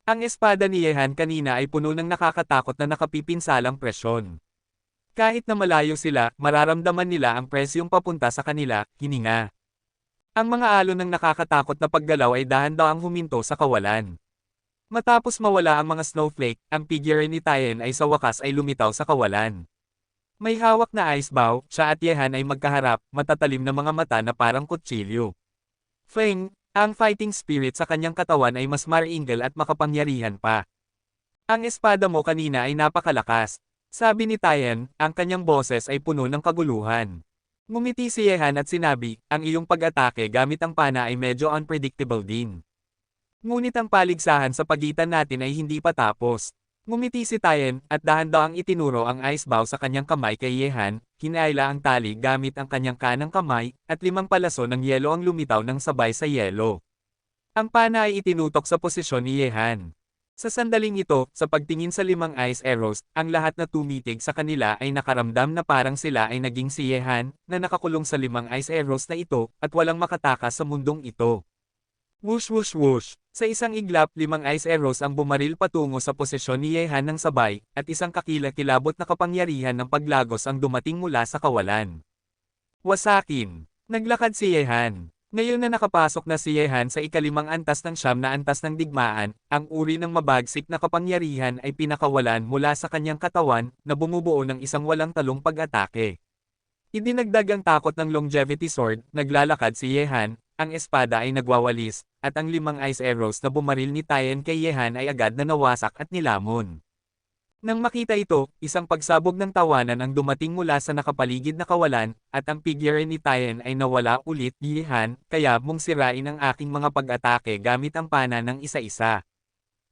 Ang espada ni Yehan kanina ay puno ng nakakatakot na nakapipinsalang presyon. Kahit na malayo sila, mararamdaman nila ang presyong papunta sa kanila, hininga. Ang mga alon ng nakakatakot na paggalaw ay dahan-dahang huminto sa kawalan. Matapos mawala ang mga snowflake, ang figure ni Taiyan ay sa wakas ay lumitaw sa kawalan. May hawak na ice bow, siya at Yehan ay magkaharap, matatalim na mga mata na parang kutsilyo. Feng, ang fighting spirit sa kanyang katawan ay mas maringal at makapangyarihan pa. Ang espada mo kanina ay napakalakas. Sabi ni Taiyan, ang kanyang boses ay puno ng kaguluhan. Ngumiti si Yehan at sinabi, ang iyong pag-atake gamit ang pana ay medyo unpredictable din. Ngunit ang paligsahan sa pagitan natin ay hindi pa tapos. Ngumiti si Taiyan, at dahan-dahang itinuro ang ice bow sa kanyang kamay kay Yehan, hinaila ang tali gamit ang kanyang kanang kamay, at 5 palaso ng yelo ang lumitaw ng sabay sa yelo. Ang pana ay itinutok sa posisyon ni Yehan. Sa sandaling ito, sa pagtingin sa 5 ice arrows, ang lahat na tumitig sa kanila ay nakaramdam na parang sila ay naging si Yehan, na nakakulong sa 5 ice arrows na ito, at walang makatakas sa mundong ito. Whoosh whoosh whoosh! Sa isang iglap, 5 ice arrows ang bumaril patungo sa posisyon ni Yehan ng sabay, at isang kakilakilabot na kapangyarihan ng paglagos ang dumating mula sa kawalan. Wasakin! Naglakad si Yehan. Ngayon na nakapasok na si Yehan sa ikalimang antas ng siyam na antas ng digmaan, ang uri ng mabagsik na kapangyarihan ay pinakawalan mula sa kanyang katawan na bumubuo ng isang walang talong pag-atake. Idinagdag ang takot ng longevity sword, naglalakad si Yehan, ang espada ay nagwawalis, at ang 5 ice arrows na bumaril ni Tien kay Yehan ay agad na nawasak at nilamon. Nang makita ito, isang pagsabog ng tawanan ang dumating mula sa nakapaligid na kawalan, at ang figure ni Tien ay nawala ulit. Yehan, kaya mong sirain ang aking mga pag-atake gamit ang pana ng isa-isa.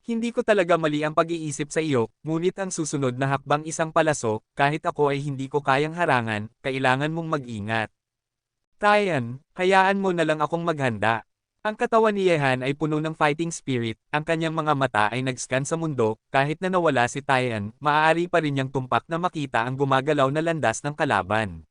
Hindi ko talaga mali ang pag-iisip sa iyo, ngunit ang susunod na hakbang isang palaso, kahit ako ay hindi ko kayang harangan, kailangan mong mag-ingat. Tien, hayaan mo na lang akong maghanda. Ang katawan ni Yehan ay puno ng fighting spirit, ang kanyang mga mata ay nag-scan sa mundo, kahit na nawala si Tien, maaari pa rin niyang tumpak na makita ang gumagalaw na landas ng kalaban.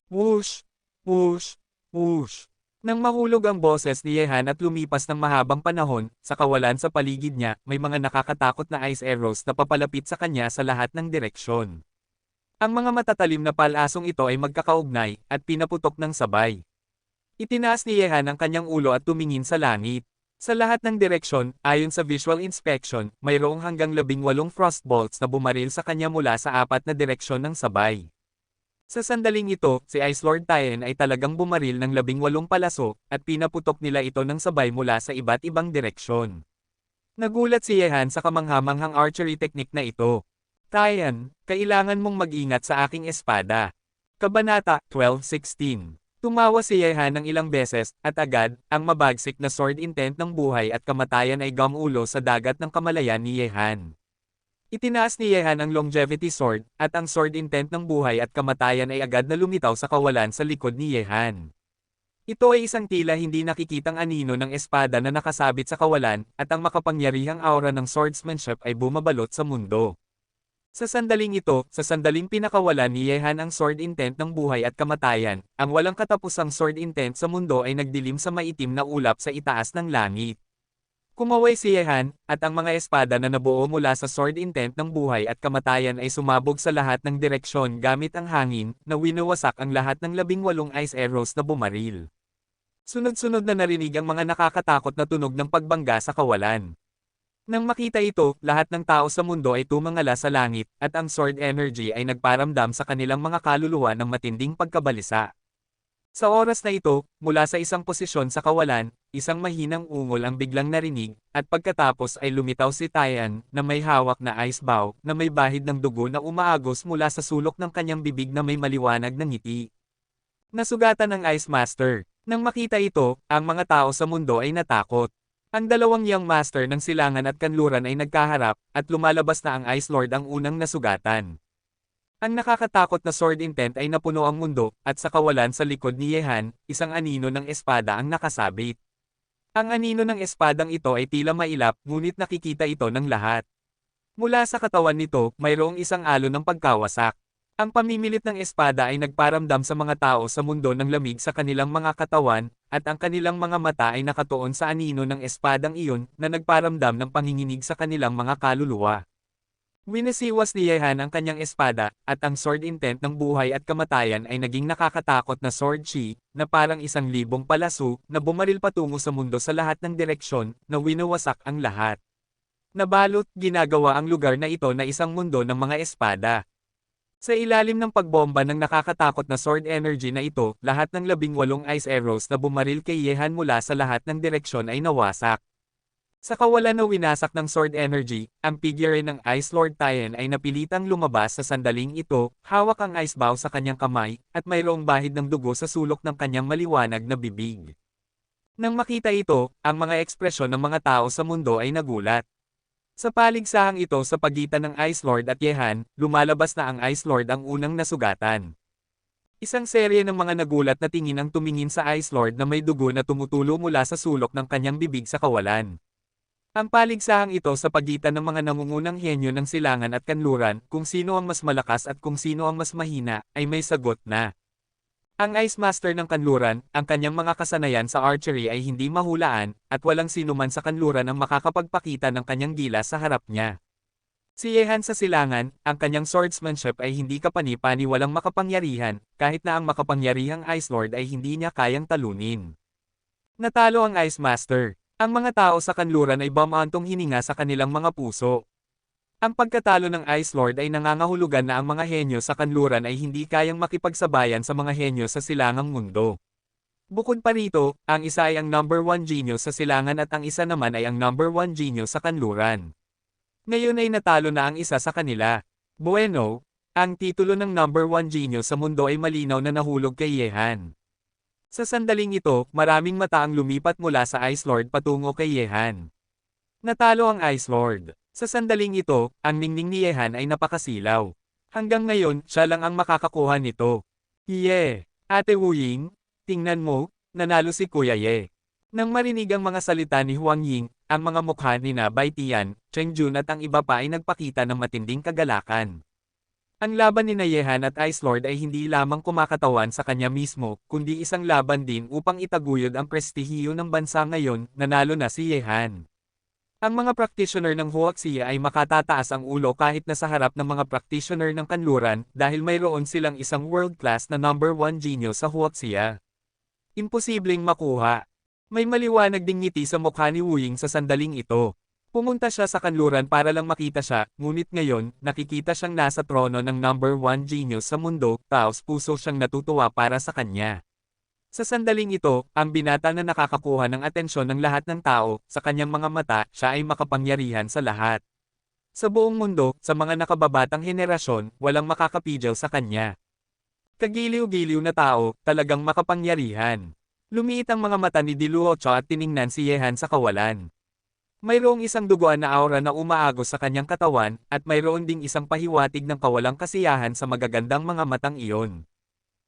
Whoosh! Whoosh! Whoosh! Nang mahulog ang boses ni Yehan at lumipas ng mahabang panahon, sa kawalan sa paligid niya, may mga nakakatakot na ice arrows na papalapit sa kanya sa lahat ng direksyon. Ang mga matatalim na palasong ito ay magkakaugnay, at pinaputok ng sabay. Itinaas ni Yehan ang kanyang ulo at tumingin sa langit. Sa lahat ng direksyon, ayon sa visual inspection, mayroong hanggang 18 frostbolts na bumaril sa kanya mula sa 4 na direksyon ng sabay. Sa sandaling ito, si Ice Lord Tien ay talagang bumaril ng 18 palaso, at pinaputok nila ito ng sabay mula sa iba't ibang direksyon. Nagulat si Yehan sa kamanghamanghang archery technique na ito. Tien, kailangan mong mag-ingat sa aking espada. Kabanata 12:16. Tumawa si Yehan ng ilang beses, at agad, ang mabagsik na sword intent ng buhay at kamatayan ay gumulo sa dagat ng kamalayan ni Yehan. Itinaas ni Yehan ang longevity sword, at ang sword intent ng buhay at kamatayan ay agad na lumitaw sa kawalan sa likod ni Yehan. Ito ay isang tila hindi nakikitang anino ng espada na nakasabit sa kawalan, at ang makapangyarihang aura ng swordsmanship ay bumabalot sa mundo. Sa sandaling ito, sa sandaling pinakawalan ni Yehan ang sword intent ng buhay at kamatayan, ang walang katapusang sword intent sa mundo ay nagdilim sa maitim na ulap sa itaas ng langit. Kumaway si Yehan, at ang mga espada na nabuo mula sa sword intent ng buhay at kamatayan ay sumabog sa lahat ng direksyon gamit ang hangin, na winawasak ang lahat ng 18 ice arrows na bumaril. Sunod-sunod na narinig ang mga nakakatakot na tunog ng pagbangga sa kawalan. Nang makita ito, lahat ng tao sa mundo ay tumangala sa langit, at ang sword energy ay nagparamdam sa kanilang mga kaluluwa ng matinding pagkabalisa. Sa oras na ito, mula sa isang posisyon sa kawalan, isang mahinang ungol ang biglang narinig, at pagkatapos ay lumitaw si Tien, na may hawak na ice bow, na may bahid ng dugo na umaagos mula sa sulok ng kanyang bibig na may maliwanag na ngiti. Nasugatan ng Ice Master. Nang makita ito, ang mga tao sa mundo ay natakot. Ang dalawang Young Master ng silangan at kanluran ay nagkaharap, at lumalabas na ang Ice Lord ang unang nasugatan. Ang nakakatakot na sword intent ay napuno ang mundo, at sa kawalan sa likod ni Yehan, isang anino ng espada ang nakasabit. Ang anino ng espadang ito ay tila mailap, ngunit nakikita ito ng lahat. Mula sa katawan nito, mayroong isang alon ng pagkawasak. Ang pamimilit ng espada ay nagparamdam sa mga tao sa mundo ng lamig sa kanilang mga katawan, at ang kanilang mga mata ay nakatuon sa anino ng espadang iyon, na nagparamdam ng panginginig sa kanilang mga kaluluwa. Winasiwas ni Yehan ang kanyang espada, at ang sword intent ng buhay at kamatayan ay naging nakakatakot na sword chi, na parang 1,000 palaso, na bumaril patungo sa mundo sa lahat ng direksyon, na winawasak ang lahat. Nabalot, ginagawa ang lugar na ito na isang mundo ng mga espada. Sa ilalim ng pagbomba ng nakakatakot na sword energy na ito, lahat ng 18 ice arrows na bumaril kay Yehan mula sa lahat ng direksyon ay nawasak. Sa kawalan na winasak ng sword energy, ang figure ng Ice Lord Tien ay napilitang lumabas sa sandaling ito, hawak ang ice bow sa kanyang kamay, at mayroong bahid ng dugo sa sulok ng kanyang maliwanag na bibig. Nang makita ito, ang mga ekspresyon ng mga tao sa mundo ay nagulat. Sa paligsahang ito sa pagitan ng Ice Lord at Yehan, lumalabas na ang Ice Lord ang unang nasugatan. Isang serye ng mga nagulat na tingin ang tumingin sa Ice Lord na may dugo na tumutulo mula sa sulok ng kanyang bibig sa kawalan. Ang paligsahang ito sa pagitan ng mga nangungunang henyo ng silangan at kanluran, kung sino ang mas malakas at kung sino ang mas mahina, ay may sagot na. Ang Ice Master ng kanluran, ang kanyang mga kasanayan sa archery ay hindi mahulaan, at walang sinuman sa kanluran ang makakapagpakita ng kanyang gilas sa harap niya. Si Yehan sa silangan, ang kanyang swordsmanship ay hindi kapani-pani walang makapangyarihan, kahit na ang makapangyarihang Ice Lord ay hindi niya kayang talunin. Natalo ang Ice Master. Ang mga tao sa kanluran ay bumantong hininga sa kanilang mga puso. Ang pagkatalo ng Ice Lord ay nangangahulugan na ang mga henyo sa kanluran ay hindi kayang makipagsabayan sa mga henyo sa silangang mundo. Bukod pa rito, ang isa ay ang number 1 genius sa silangan at ang isa naman ay ang number 1 genius sa kanluran. Ngayon ay natalo na ang isa sa kanila. Bueno, ang titulo ng number 1 genius sa mundo ay malinaw na nahulog kay Yehan. Sa sandaling ito, maraming mata ang lumipat mula sa Ice Lord patungo kay Yehan. Natalo ang Ice Lord. Sa sandaling ito, ang ningning ni Yehan ay napakasilaw. Hanggang ngayon, siya lang ang makakakuha nito. Ate Wu Ying, tingnan mo, nanalo si Kuya Ye. Nang marinig ang mga salita ni Huang Ying, ang mga mukha ni na Bai Tian, Cheng Jun at ang iba pa ay nagpakita ng matinding kagalakan. Ang laban ni Yehan at Ice Lord ay hindi lamang kumakatawan sa kanya mismo, kundi isang laban din upang itaguyod ang prestihiyo ng bansa ngayon, nanalo na si Yehan. Ang mga practitioner ng Huaxia ay makatataas ang ulo kahit nasa harap ng mga practitioner ng kanluran dahil mayroon silang isang world-class na number 1 genius sa Huaxia. Imposibleng makuha. May maliwanag ding ngiti sa mukha ni Wu Ying sa sandaling ito. Pumunta siya sa kanluran para lang makita siya, ngunit ngayon, nakikita siyang nasa trono ng number 1 genius sa mundo, taos puso siyang natutuwa para sa kanya. Sa sandaling ito, ang binata na nakakakuha ng atensyon ng lahat ng tao, sa kanyang mga mata, siya ay makapangyarihan sa lahat. Sa buong mundo, sa mga nakababatang henerasyon, walang makakapigil sa kanya. Kagiliw-giliw na tao, talagang makapangyarihan. Lumiit ang mga mata ni Diluocho at tiningnan si Yehan sa kawalan. Mayroong isang duguan na aura na umaagos sa kanyang katawan, at mayroon ding isang pahiwatig ng kawalang kasiyahan sa magagandang mga matang iyon.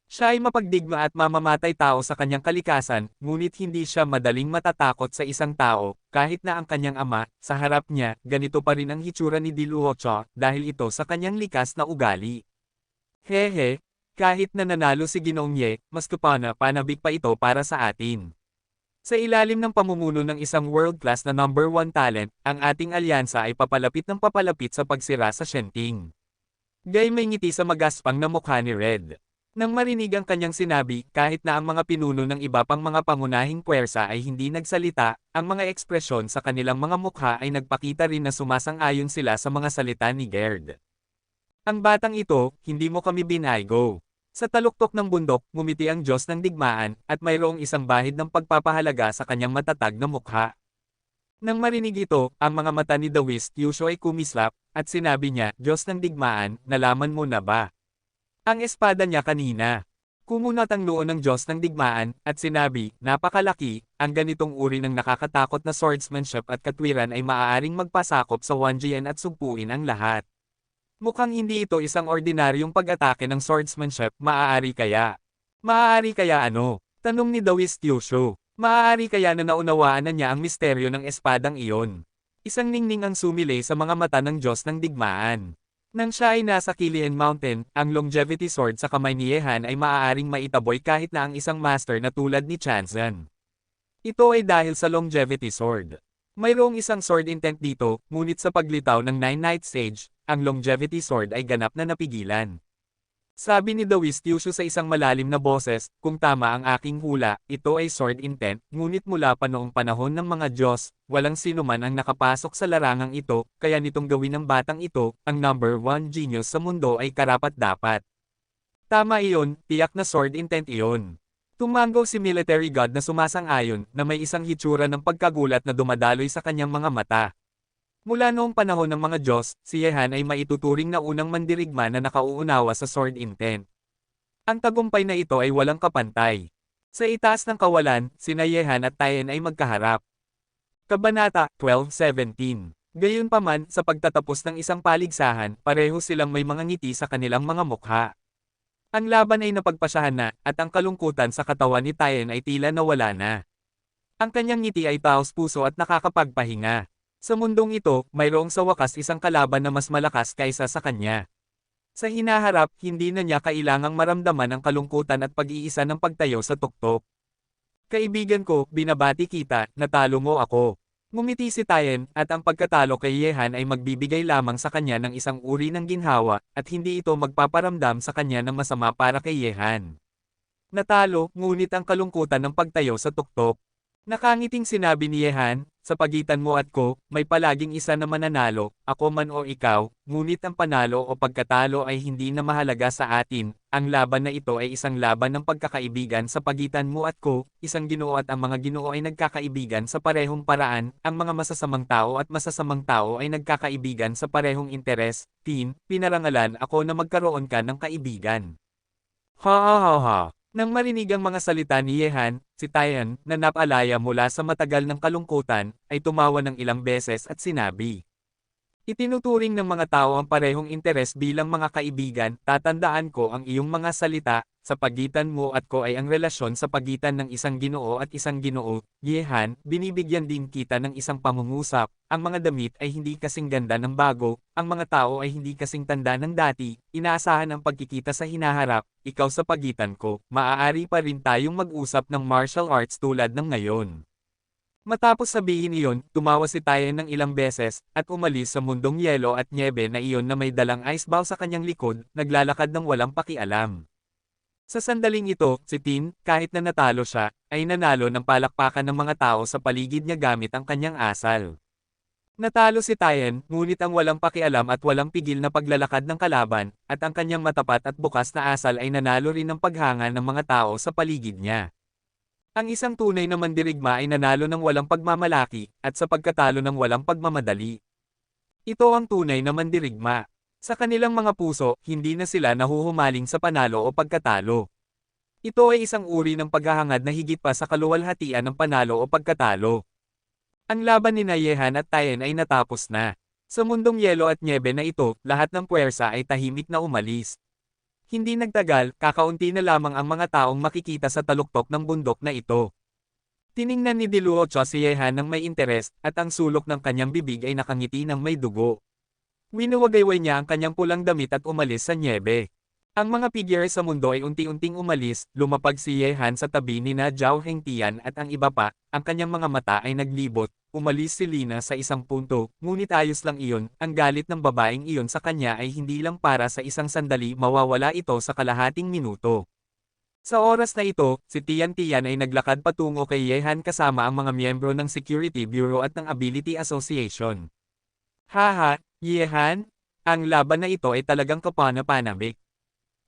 Siya ay mapagdigma at mamamatay tao sa kanyang kalikasan, ngunit hindi siya madaling matatakot sa isang tao, kahit na ang kanyang ama, sa harap niya, ganito pa rin ang hitsura ni Diluocho, dahil ito sa kanyang likas na ugali. Hehe, kahit na nanalo si Ginoong Ye, mas panabik pa ito para sa atin. Sa ilalim ng pamumuno ng isang world-class na number 1 talent, ang ating alyansa ay papalapit ng papalapit sa pagsira sa Shenting. Gay may ngiti sa magaspang na mukha ni Red. Nang marinig ang kanyang sinabi, kahit na ang mga pinuno ng iba pang mga pangunahing puwersa ay hindi nagsalita, ang mga ekspresyon sa kanilang mga mukha ay nagpakita rin na sumasang-ayon sila sa mga salita ni Gerd. Ang batang ito, hindi mo kami binaygo. Sa taluktok ng bundok, ngumiti ang Diyos ng digmaan, at mayroong isang bahid ng pagpapahalaga sa kanyang matatag na mukha. Nang marinig ito, ang mga mata ni The Whist Yusho ay kumislap, at sinabi niya, Diyos ng digmaan, nalaman mo na ba? Ang espada niya kanina. Kumunat ang noo ng Diyos ng digmaan, at sinabi, napakalaki, ang ganitong uri ng nakakatakot na swordsmanship at katwiran ay maaaring magpasakop sa Wanjian at sugpuin ang lahat. Mukhang hindi ito isang ordinaryong pag-atake ng swordsmanship, maaari kaya? Maaari kaya ano? Tanong ni Dawis Kyushu. Maaari kaya na naunawaan na niya ang misteryo ng espadang iyon. Isang ningning ang sumilay sa mga mata ng Diyos ng digmaan. Nang siya ay nasa Kilian Mountain, ang longevity sword sa kamay ni Yehan ay maaaring maitaboy kahit na ang isang master na tulad ni Chanzan. Ito ay dahil sa longevity sword. Mayroong isang sword intent dito, ngunit sa paglitaw ng Nine Night Sage, ang longevity sword ay ganap na napigilan. Sabi ni Dawis Kyushu sa isang malalim na boses, kung tama ang aking hula, ito ay sword intent, ngunit mula pa noong panahon ng mga Diyos, walang sino man ang nakapasok sa larangang ito, kaya nitong gawin ng batang ito, ang number 1 genius sa mundo ay karapat-dapat. Tama iyon, tiyak na sword intent iyon. Tumanggaw si military god na sumasang-ayon, na may isang hitsura ng pagkagulat na dumadaloy sa kanyang mga mata. Mula noong panahon ng mga Diyos, si Yehan ay maituturing na unang mandirigma na nakauunawa sa sword intent. Ang tagumpay na ito ay walang kapantay. Sa itaas ng kawalan, sina Yehan at Tien ay magkaharap. Kabanata 12:17. Gayunpaman, sa pagtatapos ng isang paligsahan, pareho silang may mga ngiti sa kanilang mga mukha. Ang laban ay napagpasyahan na, at ang kalungkutan sa katawan ni Tien ay tila nawala na. Ang kanyang ngiti ay taos puso at nakakapagpahinga. Sa mundong ito, mayroong sa wakas isang kalaban na mas malakas kaysa sa kanya. Sa hinaharap, hindi na niya kailangang maramdaman ang kalungkutan at pag-iisa ng pagtayo sa tuktok. Kaibigan ko, binabati kita, natalo mo ako. Ngumiti si Tien, at ang pagkatalo kay Yehan ay magbibigay lamang sa kanya ng isang uri ng ginhawa, at hindi ito magpaparamdam sa kanya ng masama para kay Yehan. Natalo, ngunit ang kalungkutan ng pagtayo sa tuktok. Nakangiting sinabi ni Yehan, sa pagitan mo at ko, may palaging isa na mananalo, ako man o ikaw, ngunit ang panalo o pagkatalo ay hindi na mahalaga sa atin, ang laban na ito ay isang laban ng pagkakaibigan sa pagitan mo at ko, isang Ginoo at ang mga Ginoo ay nagkakaibigan sa parehong paraan, ang mga masasamang tao at masasamang tao ay nagkakaibigan sa parehong interes, pinarangalan ako na magkaroon ka ng kaibigan. Ha ha ha ha. Nang marinig ang mga salita ni Yehan, si Tayan, na napalaya mula sa matagal ng kalungkutan, ay tumawa ng ilang beses at sinabi. Itinuturing ng mga tao ang parehong interes bilang mga kaibigan, tatandaan ko ang iyong mga salita, sa pagitan mo at ko ay ang relasyon sa pagitan ng isang Ginoo at isang Ginoo, Yehan, binibigyan din kita ng isang pangungusap, ang mga damit ay hindi kasing ganda ng bago, ang mga tao ay hindi kasing tanda ng dati, inaasahan ang pagkikita sa hinaharap, ikaw sa pagitan ko, maaari pa rin tayong mag-usap ng martial arts tulad ng ngayon. Matapos sabihin iyon, tumawa si Tayen ng ilang beses, at umalis sa mundong yelo at nyebe na iyon na may dalang ice ball sa kanyang likod, naglalakad ng walang pakialam. Sa sandaling ito, si Tin, kahit na natalo siya, ay nanalo ng palakpakan ng mga tao sa paligid niya gamit ang kanyang asal. Natalo si Tayen, ngunit ang walang pakialam at walang pigil na paglalakad ng kalaban, at ang kanyang matapat at bukas na asal ay nanalo rin ng paghanga ng mga tao sa paligid niya. Ang isang tunay na mandirigma ay nanalo ng walang pagmamalaki, at sa pagkatalo ng walang pagmamadali. Ito ang tunay na mandirigma. Sa kanilang mga puso, hindi na sila nahuhumaling sa panalo o pagkatalo. Ito ay isang uri ng paghahangad na higit pa sa kaluwalhatian ng panalo o pagkatalo. Ang laban ni Yehan at Tayen ay natapos na. Sa mundong yelo at nyebe na ito, lahat ng puwersa ay tahimik na umalis. Hindi nagtagal, kakaunti na lamang ang mga taong makikita sa taluktok ng bundok na ito. Tiningnan ni Diluocho si Yehan ng may interes, at ang sulok ng kanyang bibig ay nakangiti ng may dugo. Winuwagayway niya ang kanyang pulang damit at umalis sa nyebe. Ang mga figure sa mundo ay unti-unting umalis, lumapag si Yehan sa tabi ni na Zhao Hengtian at ang iba pa, ang kanyang mga mata ay naglibot, umalis si Lina sa isang punto, ngunit ayos lang iyon, ang galit ng babaeng iyon sa kanya ay hindi lang para sa isang sandali, mawawala ito sa kalahating minuto. Sa oras na ito, si Tian Tian ay naglakad patungo kay Yehan kasama ang mga miyembro ng Security Bureau at ng Ability Association. Haha, Yehan, ang laban na ito ay talagang kapana-panabik.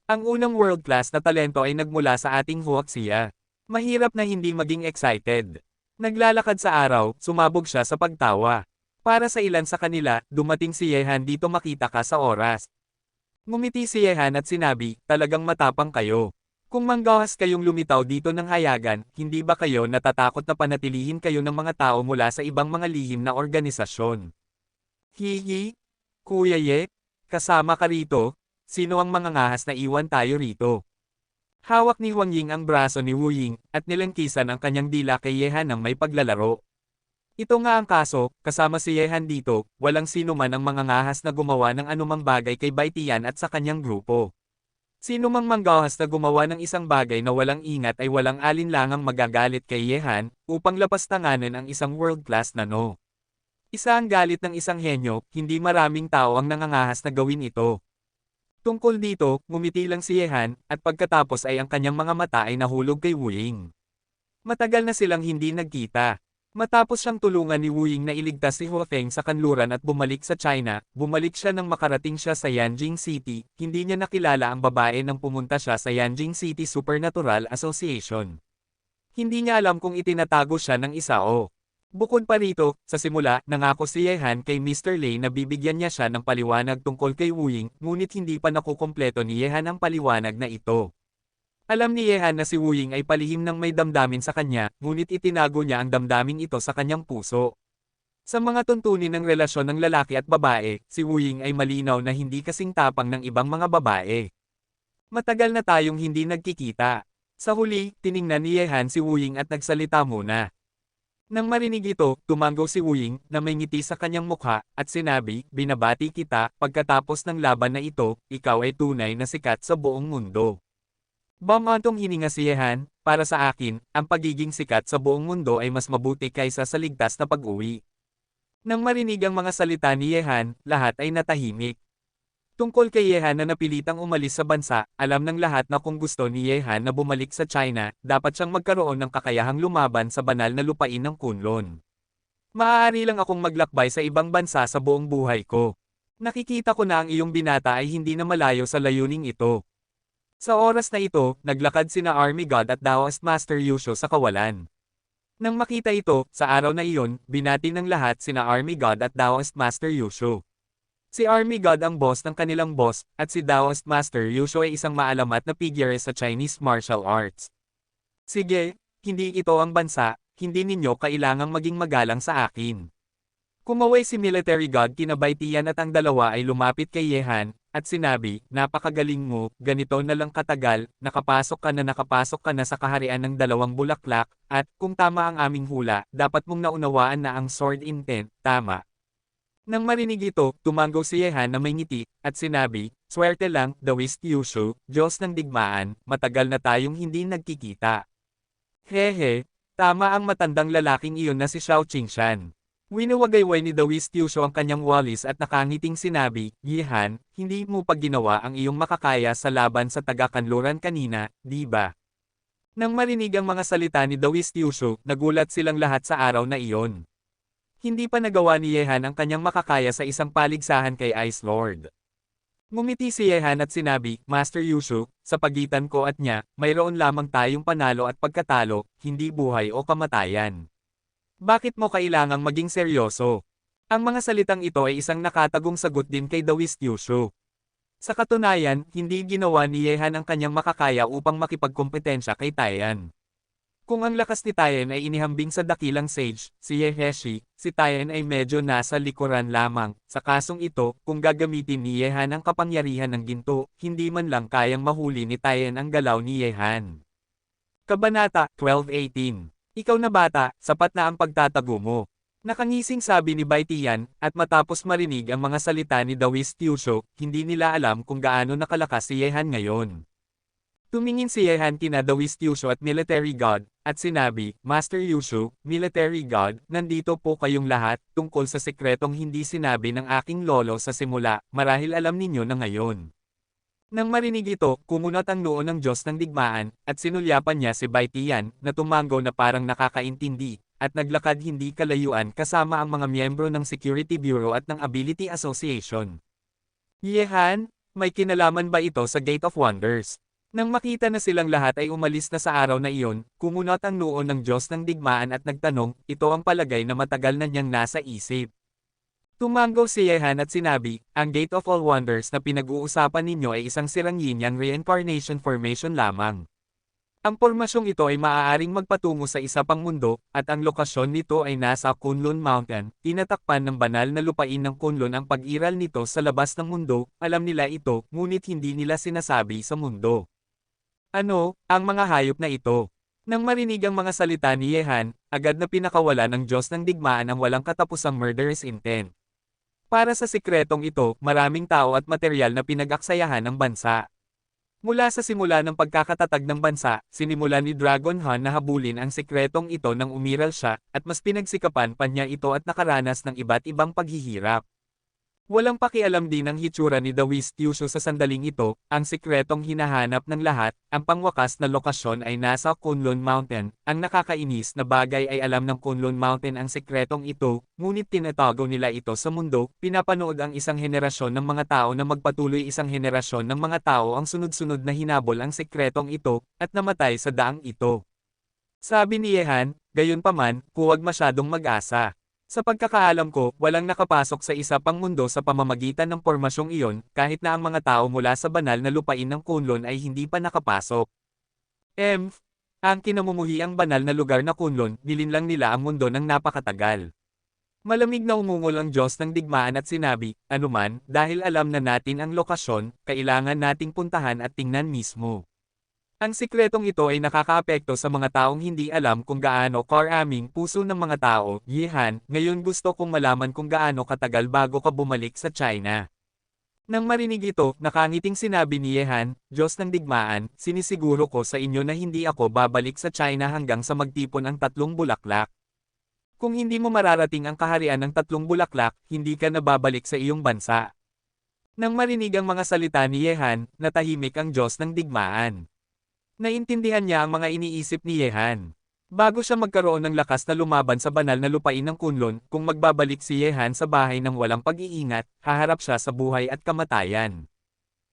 Ang unang world-class na talento ay nagmula sa ating huwaksiya. Mahirap na hindi maging excited. Naglalakad sa araw, sumabog siya sa pagtawa. Para sa ilan sa kanila, dumating si Yehan dito makita ka sa oras. Ngumiti si Yehan at sinabi, talagang matapang kayo. Kung manggahas kayong lumitaw dito ng hayagan, hindi ba kayo natatakot na panatilihin kayo ng mga tao mula sa ibang mga lihim na organisasyon? Hihi? Kuya Ye? Kasama ka rito? Sino ang mga ngahas na iwan tayo rito? Hawak ni Huang Ying ang braso ni Wu Ying, at nilangkisan ang kanyang dila kay Yehan ng may paglalaro. Ito nga ang kaso, kasama si Yehan dito, walang sino man ang mga ngahas na gumawa ng anumang bagay kay Bai Tian at sa kanyang grupo. Sino mang manggahas na gumawa ng isang bagay na walang ingat ay walang alinlangang magagalit kay Yehan, upang lapastanganan ang isang world-class na no. Isa ang galit ng isang henyo, hindi maraming tao ang nangangahas na gawin ito. Tungkol dito, ngumiti lang si Yehan, at pagkatapos ay ang kanyang mga mata ay nahulog kay Wu Ying. Matagal na silang hindi nagkita. Matapos siyang tulungan ni Wu Ying na iligtas si Huo Feng sa kanluran at bumalik sa China, bumalik siya nang makarating siya sa Yanjing City, hindi niya nakilala ang babae nang pumunta siya sa Yanjing City Supernatural Association. Hindi niya alam kung itinatago siya ng isa o. Bukod pa rito, sa simula, nangako si Yehan kay Mr. Lei na bibigyan niya siya ng paliwanag tungkol kay Wu Ying, ngunit hindi pa nakukumpleto ni Yehan ang paliwanag na ito. Alam ni Yehan na si Wu Ying ay palihim ng may damdamin sa kanya, ngunit itinago niya ang damdaming ito sa kanyang puso. Sa mga tuntunin ng relasyon ng lalaki at babae, si Wu Ying ay malinaw na hindi kasing tapang ng ibang mga babae. Matagal na tayong hindi nagkikita. Sa huli, tiningnan ni Yehan si Wu Ying at nagsalita muna. Nang marinig ito, tumanggo si Wu Ying, na may ngiti sa kanyang mukha, at sinabi, binabati kita, pagkatapos ng laban na ito, ikaw ay tunay na sikat sa buong mundo. Bamantong hininga si Yehan, para sa akin, ang pagiging sikat sa buong mundo ay mas mabuti kaysa sa ligtas na pag-uwi. Nang marinig ang mga salita ni Yehan, lahat ay natahimik. Tungkol kay Yehan na napilitang umalis sa bansa, alam ng lahat na kung gusto ni Yehan na bumalik sa China, dapat siyang magkaroon ng kakayahang lumaban sa banal na lupain ng Kunlun. Maaari lang akong maglakbay sa ibang bansa sa buong buhay ko. Nakikita ko na ang iyong binata ay hindi na malayo sa layuning ito. Sa oras na ito, naglakad sina Army God at Daoist Master Yusho sa kawalan. Nang makita ito, sa araw na iyon, binati ng lahat sina Army God at Daoist Master Yusho. Si Army God ang boss ng kanilang boss, at si Daoist Master Yusho ay isang maalamat na figure sa Chinese martial arts. Sige, hindi ito ang bansa, hindi ninyo kailangang maging magalang sa akin. Kumaway si Military God kina Baitian at ang dalawa ay lumapit kay Yehan, at sinabi, napakagaling mo, ganito na lang katagal, nakapasok ka na sa kaharian ng dalawang bulaklak, at, kung tama ang aming hula, dapat mong naunawaan na ang sword intent, tama. Nang marinig ito, tumango si Yehan na may ngiti, at sinabi, swerte lang, Daoist Yusho, Diyos ng digmaan, matagal na tayong hindi nagkikita. Hehe, tama ang matandang lalaking iyon na si Xiao Qingshan. Winuwagayway ni Daoist Yusho ang kanyang walis at nakangiting sinabi, Yehan, hindi mo pa ginawa ang iyong makakaya sa laban sa taga-kanluran kanina, di ba? Nang marinig ang mga salita ni Daoist Yusho, nagulat silang lahat sa araw na iyon. Hindi pa nagawa ni Yehan ang kanyang makakaya sa isang paligsahan kay Ice Lord. Ngumiti si Yehan at sinabi, Master Yusho, sa pagitan ko at niya, mayroon lamang tayong panalo at pagkatalo, hindi buhay o kamatayan. Bakit mo kailangang maging seryoso? Ang mga salitang ito ay isang nakatagong sagot din kay Daoist Yusho. Sa katunayan, hindi ginawa ni Yehan ang kanyang makakaya upang makipagkompetensya kay Taiyan. Kung ang lakas ni Taiyan ay inihambing sa dakilang sage, si Yeheshi, si Taiyan ay medyo nasa likuran lamang. Sa kasong ito, kung gagamitin ni Yehan ang kapangyarihan ng ginto, hindi man lang kayang mahuli ni Taiyan ang galaw ni Yehan. Kabanata 12:18. Ikaw na bata, sapat na ang pagtatago mo. Nakangising sabi ni Baitian, at matapos marinig ang mga salita ni Daoist Yusho, hindi nila alam kung gaano nakalakas si Yehan ngayon. Tumingin si Yehan kina Daoist Yusho at Military God, at sinabi, Master Yusho, Military God, nandito po kayong lahat, tungkol sa sekretong hindi sinabi ng aking lolo sa simula, marahil alam ninyo na ngayon. Nang marinig ito, kumunat ang noo ng Diyos ng digmaan, at sinulyapan niya si Baitian, na tumango na parang nakakaintindi, at naglakad hindi kalayuan kasama ang mga miyembro ng Security Bureau at ng Ability Association. Yehan, may kinalaman ba ito sa Gate of Wonders? Nang makita na silang lahat ay umalis na sa araw na iyon, kumunot ang noo ng Diyos ng digmaan at nagtanong, ito ang palagay na matagal na niyang nasa isip. Tumango si Yehan at sinabi, ang Gate of All Wonders na pinag-uusapan ninyo ay isang sirang yin-yang reincarnation formation lamang. Ang pormasyong ito ay maaaring magpatungo sa isa pang mundo, at ang lokasyon nito ay nasa Kunlun Mountain, tinatakpan ng banal na lupain ng Kunlun ang pag-iral nito sa labas ng mundo, alam nila ito, ngunit hindi nila sinasabi sa mundo. Ano, ang mga hayop na ito? Nang marinig ang mga salita ni Yehan, agad na pinakawala ng Diyos ng digmaan ang walang katapusang murderous intent. Para sa sikretong ito, maraming tao at material na pinag-aksayahan ng bansa. Mula sa simula ng pagkakatatag ng bansa, sinimula ni Dragon Han na habulin ang sikretong ito nang umiral siya, at mas pinagsikapan pa niya ito at nakaranas ng iba't ibang paghihirap. Walang pakialam din ang hitsura ni Daoist Yusho sa sandaling ito, ang sikretong hinahanap ng lahat, ang pangwakas na lokasyon ay nasa Kunlun Mountain, ang nakakainis na bagay ay alam ng Kunlun Mountain ang sikretong ito, ngunit tinatago nila ito sa mundo, pinapanood ang isang henerasyon ng mga tao na magpatuloy isang henerasyon ng mga tao ang sunod-sunod na hinabol ang sikretong ito, at namatay sa daang ito. Sabi ni Yehan, gayunpaman, huwag masyadong mag-asa. Sa pagkakaalam ko, walang nakapasok sa isa pang mundo sa pamamagitan ng pormasyong iyon, kahit na ang mga tao mula sa banal na lupain ng Kunlun ay hindi pa nakapasok. Ang kinamumuhi ang banal na lugar na Kunlun, nilinlang nila ang mundo ng napakatagal. Malamig na umungol ang Diyos ng digmaan at sinabi, anuman, dahil alam na natin ang lokasyon, kailangan nating puntahan at tingnan mismo. Ang sikretong ito ay nakakaapekto sa mga taong hindi alam kung gaano karaming puso ng mga tao. Yehan, ngayon gusto kong malaman kung gaano katagal bago ka bumalik sa China. Nang marinig ito, nakangiting sinabi ni Yehan, Diyos ng digmaan, sinisiguro ko sa inyo na hindi ako babalik sa China hanggang sa magtipon ang 3 bulaklak. Kung hindi mo mararating ang kaharian ng 3 bulaklak, hindi ka na babalik sa iyong bansa. Nang marinig ang mga salita ni Yehan, natahimik ang Diyos ng digmaan. Naintindihan niya ang mga iniisip ni Yehan. Bago siya magkaroon ng lakas na lumaban sa banal na lupain ng Kunlun, kung magbabalik si Yehan sa bahay ng walang pag-iingat, haharap siya sa buhay at kamatayan.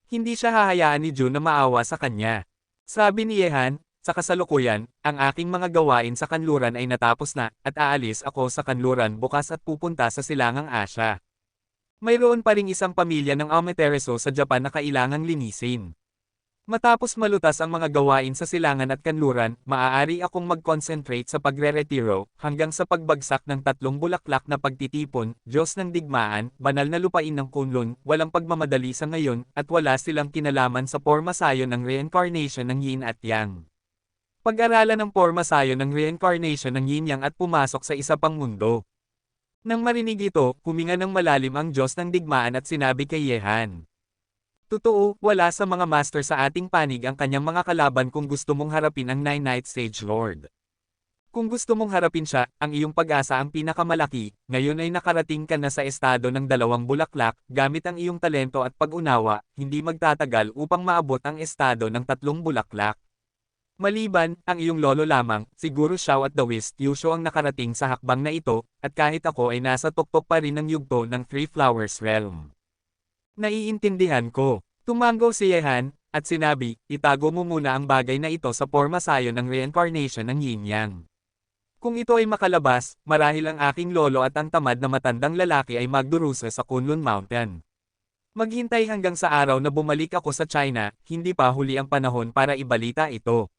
Hindi siya hahayaan ni June na maawa sa kanya. Sabi ni Yehan, sa kasalukuyan, ang aking mga gawain sa kanluran ay natapos na, at aalis ako sa kanluran bukas at pupunta sa Silangang Asya. Mayroon pa ring isang pamilya ng Amaterasu sa Japan na kailangang linisin. Matapos malutas ang mga gawain sa silangan at kanluran, maaari akong mag-concentrate sa pagre-retiro, hanggang sa pagbagsak ng 3 bulaklak na pagtitipon, Diyos ng digmaan, banal na lupain ng Kunlun, walang pagmamadali sa ngayon, at wala silang kinalaman sa pormasayon ng reincarnation ng Yin at Yang. Pag-aralan ng pormasayon ng reincarnation ng Yin Yang at pumasok sa isa pang mundo. Nang marinig ito, huminga ng malalim ang Diyos ng digmaan at sinabi kay Yehan. Totoo, wala sa mga master sa ating panig ang kanyang mga kalaban kung gusto mong harapin ang Nine-Night Sage Lord. Kung gusto mong harapin siya, ang iyong pag-asa ang pinakamalaki, ngayon ay nakarating ka na sa estado ng 2 bulaklak, gamit ang iyong talento at pag-unawa, hindi magtatagal upang maabot ang estado ng 3 bulaklak. Maliban, ang iyong lolo lamang, siguro Xiao at the West Yusho ang nakarating sa hakbang na ito, at kahit ako ay nasa tuktok pa rin ng yugto ng Three Flowers Realm. Naiintindihan ko. Tumanggo si Yehan, at sinabi, itago mo muna ang bagay na ito sa pormasayon ng reincarnation ng Yin Yang. Kung ito ay makalabas, marahil ang aking lolo at ang tamad na matandang lalaki ay magdurusa sa Kunlun Mountain. Maghintay hanggang sa araw na bumalik ako sa China, hindi pa huli ang panahon para ibalita ito.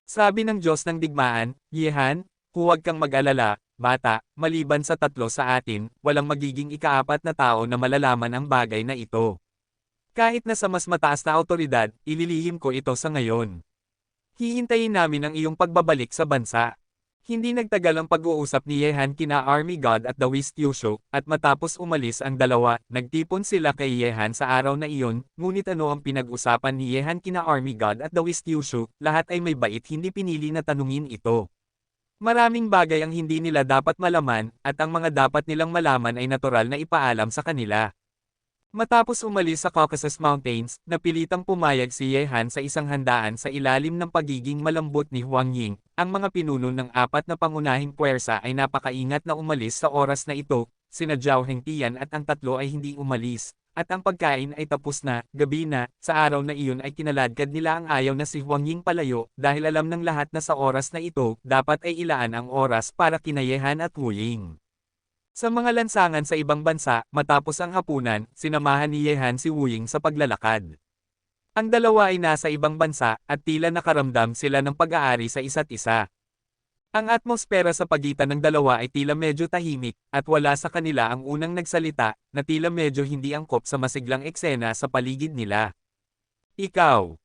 Sabi ng Diyos ng digmaan, Yehan, huwag kang mag-alala, bata, maliban sa 3 sa atin, walang magiging ika-4 na tao na malalaman ang bagay na ito. Kahit na sa mas mataas na awtoridad, ililihim ko ito sa ngayon. Hihintayin namin ang iyong pagbabalik sa bansa. Hindi nagtagal ang pag-uusap ni Yehan kina Army God at the West Yusho, at matapos umalis ang dalawa, nagtipon sila kay Yehan sa araw na iyon, ngunit ano ang pinag-usapan ni Yehan kina Army God at the West Yusho, lahat ay may bait hindi pinili na tanungin ito. Maraming bagay ang hindi nila dapat malaman, at ang mga dapat nilang malaman ay natural na ipaalam sa kanila. Matapos umalis sa Caucasus Mountains, napilitang pumayag si Yehan sa isang handaan sa ilalim ng pagiging malambot ni Huang Ying. Ang mga pinuno ng 4 na pangunahing puwersa ay napakaingat na umalis sa oras na ito, sina Zhao Hengtian at ang 3 ay hindi umalis. At ang pagkain ay tapos na, gabi na, sa araw na iyon ay kinaladkad nila ang ayaw na si Huang Ying palayo, dahil alam ng lahat na sa oras na ito, dapat ay ilaan ang oras para kina Yehan at Wu Ying. Sa mga lansangan sa ibang bansa, matapos ang hapunan, sinamahan ni Yehan si Wu Ying sa paglalakad. Ang dalawa ay nasa ibang bansa, at tila nakaramdam sila ng pag-aari sa isa't isa. Ang atmosfera sa pagitan ng dalawa ay tila medyo tahimik, at wala sa kanila ang unang nagsalita, na tila medyo hindi angkop sa masiglang eksena sa paligid nila. Ikaw.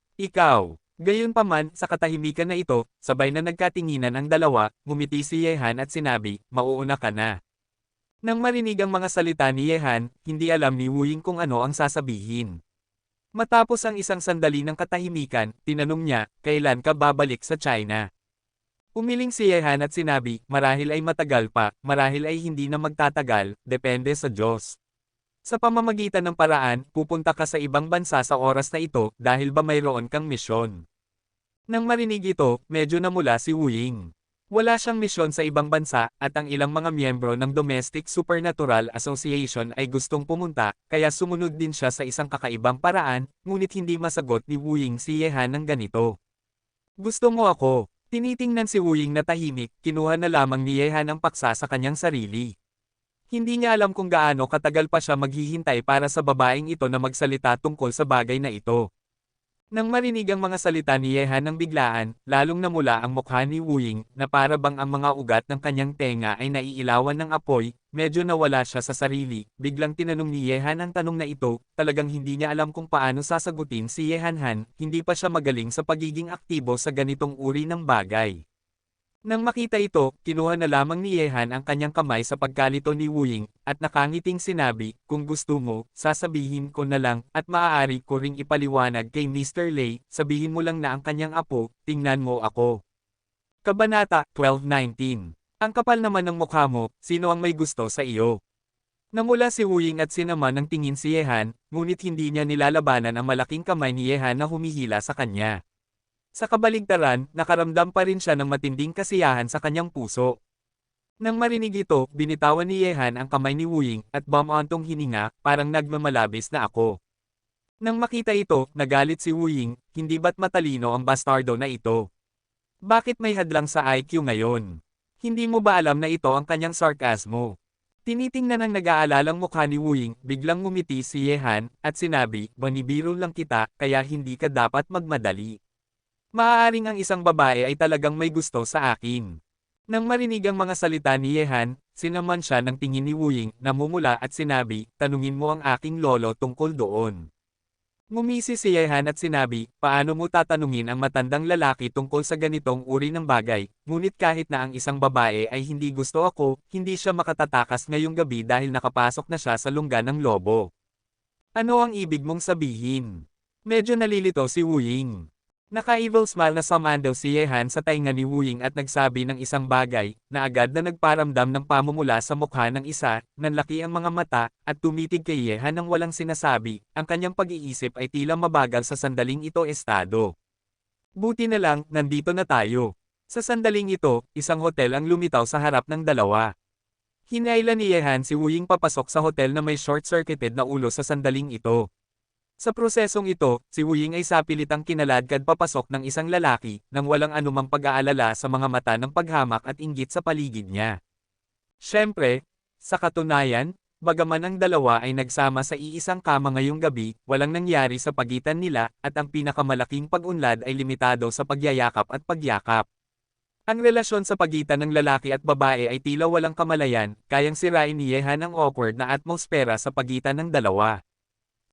Gayunpaman, sa katahimikan na ito, sabay na nagkatinginan ang dalawa, ngumiti si Yehan at sinabi, mauuna ka na. Nang marinig ang mga salita ni Yehan, hindi alam ni Wu Ying kung ano ang sasabihin. Matapos ang isang sandali ng katahimikan, tinanong niya, kailan ka babalik sa China? Umiling si Yehan at sinabi, marahil ay matagal pa, marahil ay hindi na magtatagal, depende sa Diyos. Sa pamamagitan ng paraan, pupunta ka sa ibang bansa sa oras na ito, dahil ba mayroon kang misyon? Nang marinig ito, medyo namula si Wu Ying. Wala siyang misyon sa ibang bansa, at ang ilang mga miyembro ng Domestic Supernatural Association ay gustong pumunta, kaya sumunod din siya sa isang kakaibang paraan, ngunit hindi masagot ni Wu Ying si Yehan ng ganito. Gusto mo ako? Tinitingnan si Wu Ying na tahimik, kinuha na lamang ni Yehan ang paksa sa kanyang sarili. Hindi niya alam kung gaano katagal pa siya maghihintay para sa babaeng ito na magsalita tungkol sa bagay na ito. Nang marinig ang mga salita ni Yehan ng biglaan, lalong namula ang mukha ni Wu Ying, na para bang ang mga ugat ng kanyang tenga ay naiilawan ng apoy, medyo nawala siya sa sarili, biglang tinanong ni Yehan ang tanong na ito, talagang hindi niya alam kung paano sasagutin si Yehan Han, hindi pa siya magaling sa pagiging aktibo sa ganitong uri ng bagay. Nang makita ito, kinuha na lamang ni Yehan ang kanyang kamay sa pagkalito ni Wu Ying, at nakangiting sinabi, kung gusto mo, sasabihin ko na lang, at maaari ko ring ipaliwanag kay Mr. Lei, sabihin mo lang na ang kanyang apo, tingnan mo ako. Kabanata 12:19. Ang kapal naman ng mukha mo, sino ang may gusto sa iyo? Namula si Wuying at sinaman ng tingin si Yehan, ngunit hindi niya nilalabanan ang malaking kamay ni Yehan na humihila sa kanya. Sa kabaligtaran, nakaramdam pa rin siya ng matinding kasiyahan sa kanyang puso. Nang marinig ito, binitawan ni Yehan ang kamay ni Wuying at bumantong hininga, parang nagmamalabis na ako. Nang makita ito, nagalit si Wuying, hindi ba't matalino ang bastardo na ito? Bakit may hadlang sa IQ ngayon? Hindi mo ba alam na ito ang kanyang sarkasmo? Tinitingnan ng nag-aalalang mukha ni Wuying, biglang ngumiti si Yehan, at sinabi, "Banibiro lang kita, kaya hindi ka dapat magmadali. Maaaring ang isang babae ay talagang may gusto sa akin." Nang marinig ang mga salita ni Yehan, sinaman siya ng tingin ni Wuying, namumula at sinabi, "Tanungin mo ang aking lolo tungkol doon." Ngumisi si Yehan at sinabi, "Paano mo tatanungin ang matandang lalaki tungkol sa ganitong uri ng bagay, ngunit kahit na ang isang babae ay hindi gusto ako, hindi siya makatatakas ngayong gabi dahil nakapasok na siya sa lungga ng lobo. Ano ang ibig mong sabihin?" Medyo nalilito si Wuying. Naka-evil smile na sumandaw si Yehan sa tainga ni Wuying at nagsabi ng isang bagay, na agad na nagparamdam ng pamumula sa mukha ng isa, nanlaki ang mga mata, at tumitig kay Yehan nang walang sinasabi, ang kanyang pag-iisip ay tila mabagal sa sandaling ito estado. Buti na lang, nandito na tayo. Sa sandaling ito, isang hotel ang lumitaw sa harap ng dalawa. Hinailan ni Yehan si Wuying papasok sa hotel na may short-circuited na ulo sa sandaling ito. Sa prosesong ito, si Wuying ay sapilitang kinaladkad papasok ng isang lalaki, nang walang anumang pag-aalala sa mga mata ng paghamak at inggit sa paligid niya. Siyempre, sa katunayan, bagaman ang dalawa ay nagsama sa iisang kama ngayong gabi, walang nangyari sa pagitan nila, at ang pinakamalaking pag-unlad ay limitado sa pagyayakap at pagyakap. Ang relasyon sa pagitan ng lalaki at babae ay tila walang kamalayan, kayang sirain ni Yehan ang awkward na atmosfera sa pagitan ng dalawa.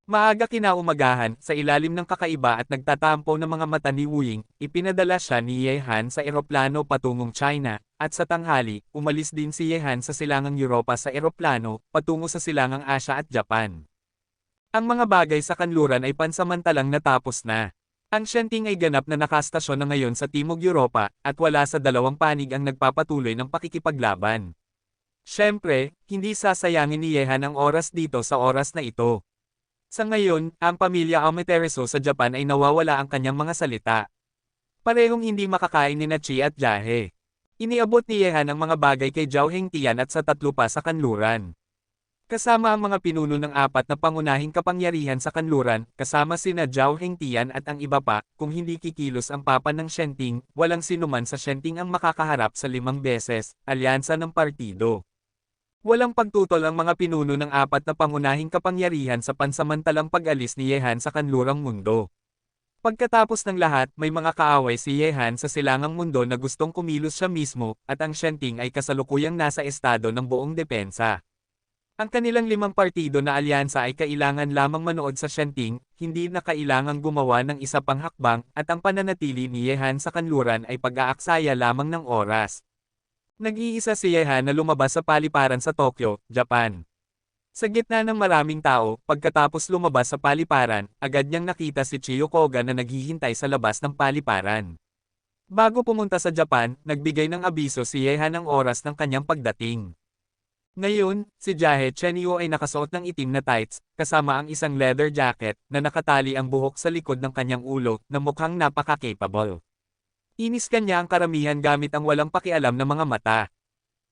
Maaga kinaumagahan, sa ilalim ng kakaiba at nagtatampo ng mga mata ni Wuying, ipinadala siya ni Yehan sa eroplano patungong China, at sa tanghali, umalis din si Yehan sa silangang Europa sa eroplano, patungo sa silangang Asya at Japan. Ang mga bagay sa kanluran ay pansamantalang natapos na. Ang Shenting ay ganap na nakastasyon na ngayon sa Timog Europa, at wala sa dalawang panig ang nagpapatuloy ng pakikipaglaban. Siyempre, hindi sasayangin ni Yehan ang oras dito sa oras na ito. Sa ngayon, ang pamilya Amaterasu sa Japan ay nawawala ang kanyang mga salita. Parehong hindi makakain ni Chi at Jahe. Iniabot ni Yehan ang mga bagay kay Zhao Hengtian at sa tatlo pa sa kanluran. Kasama ang mga pinuno ng apat na pangunahing kapangyarihan sa kanluran, kasama sina Zhao Hengtian at ang iba pa, kung hindi kikilos ang papa ng Shenting, walang sinuman sa Shenting ang makakaharap sa 5 beses, alyansa ng partido. Walang pagtutol ang mga pinuno ng apat na pangunahing kapangyarihan sa pansamantalang pag-alis ni Yehan sa kanlurang mundo. Pagkatapos ng lahat, may mga kaaway si Yehan sa silangang mundo na gustong kumilos siya mismo, at ang Shenting ay kasalukuyang nasa estado ng buong depensa. Ang kanilang 5 partido na alyansa ay kailangan lamang manood sa Shenting, hindi na kailangang gumawa ng isa pang hakbang, at ang pananatili ni Yehan sa kanluran ay pag-aaksaya lamang ng oras. Nag-iisa si Yehan na lumabas sa paliparan sa Tokyo, Japan. Sa gitna ng maraming tao, pagkatapos lumabas sa paliparan, agad niyang nakita si Chiyo Koga na naghihintay sa labas ng paliparan. Bago pumunta sa Japan, nagbigay ng abiso si Yehan ng oras ng kanyang pagdating. Ngayon, si Jahe Chenyo ay nakasuot ng itim na tights, kasama ang isang leather jacket, na nakatali ang buhok sa likod ng kanyang ulo, na mukhang napaka-capable. Inis kanya ang karamihan gamit ang walang pakialam na mga mata.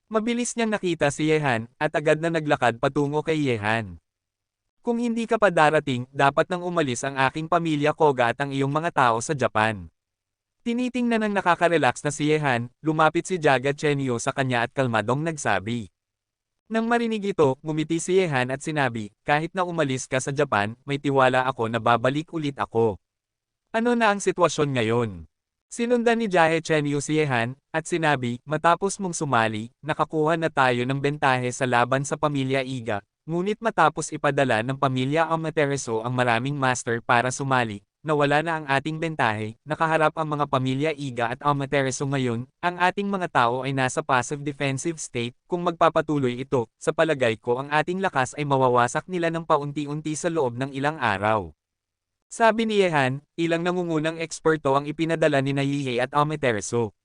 Mabilis niyang nakita si Yehan, at agad na naglakad patungo kay Yehan. "Kung hindi ka pa darating, dapat nang umalis ang aking pamilya Koga at ang iyong mga tao sa Japan." Tinitingnan ng nakaka-relax na si Yehan, lumapit si Jaga Chenyo sa kanya at kalmadong nagsabi. Nang marinig ito, ngumiti si Yehan at sinabi, "Kahit na umalis ka sa Japan, may tiwala ako na babalik ulit ako. Ano na ang sitwasyon ngayon?" Sinundan ni Jahe Chenyo si Yehan, at sinabi, "Matapos mong sumali, nakakuha na tayo ng bentahe sa laban sa pamilya Iga, ngunit matapos ipadala ng pamilya Amaterasu ang maraming master para sumali, nawala na ang ating bentahe, nakaharap ang mga pamilya Iga at Amaterasu ngayon, ang ating mga tao ay nasa passive defensive state, kung magpapatuloy ito, sa palagay ko ang ating lakas ay mawawasak nila ng paunti-unti sa loob ng ilang araw." Sabi ni Yehan, ilang nangungunang eksperto ang ipinadala ni Yihei at Amaterasu.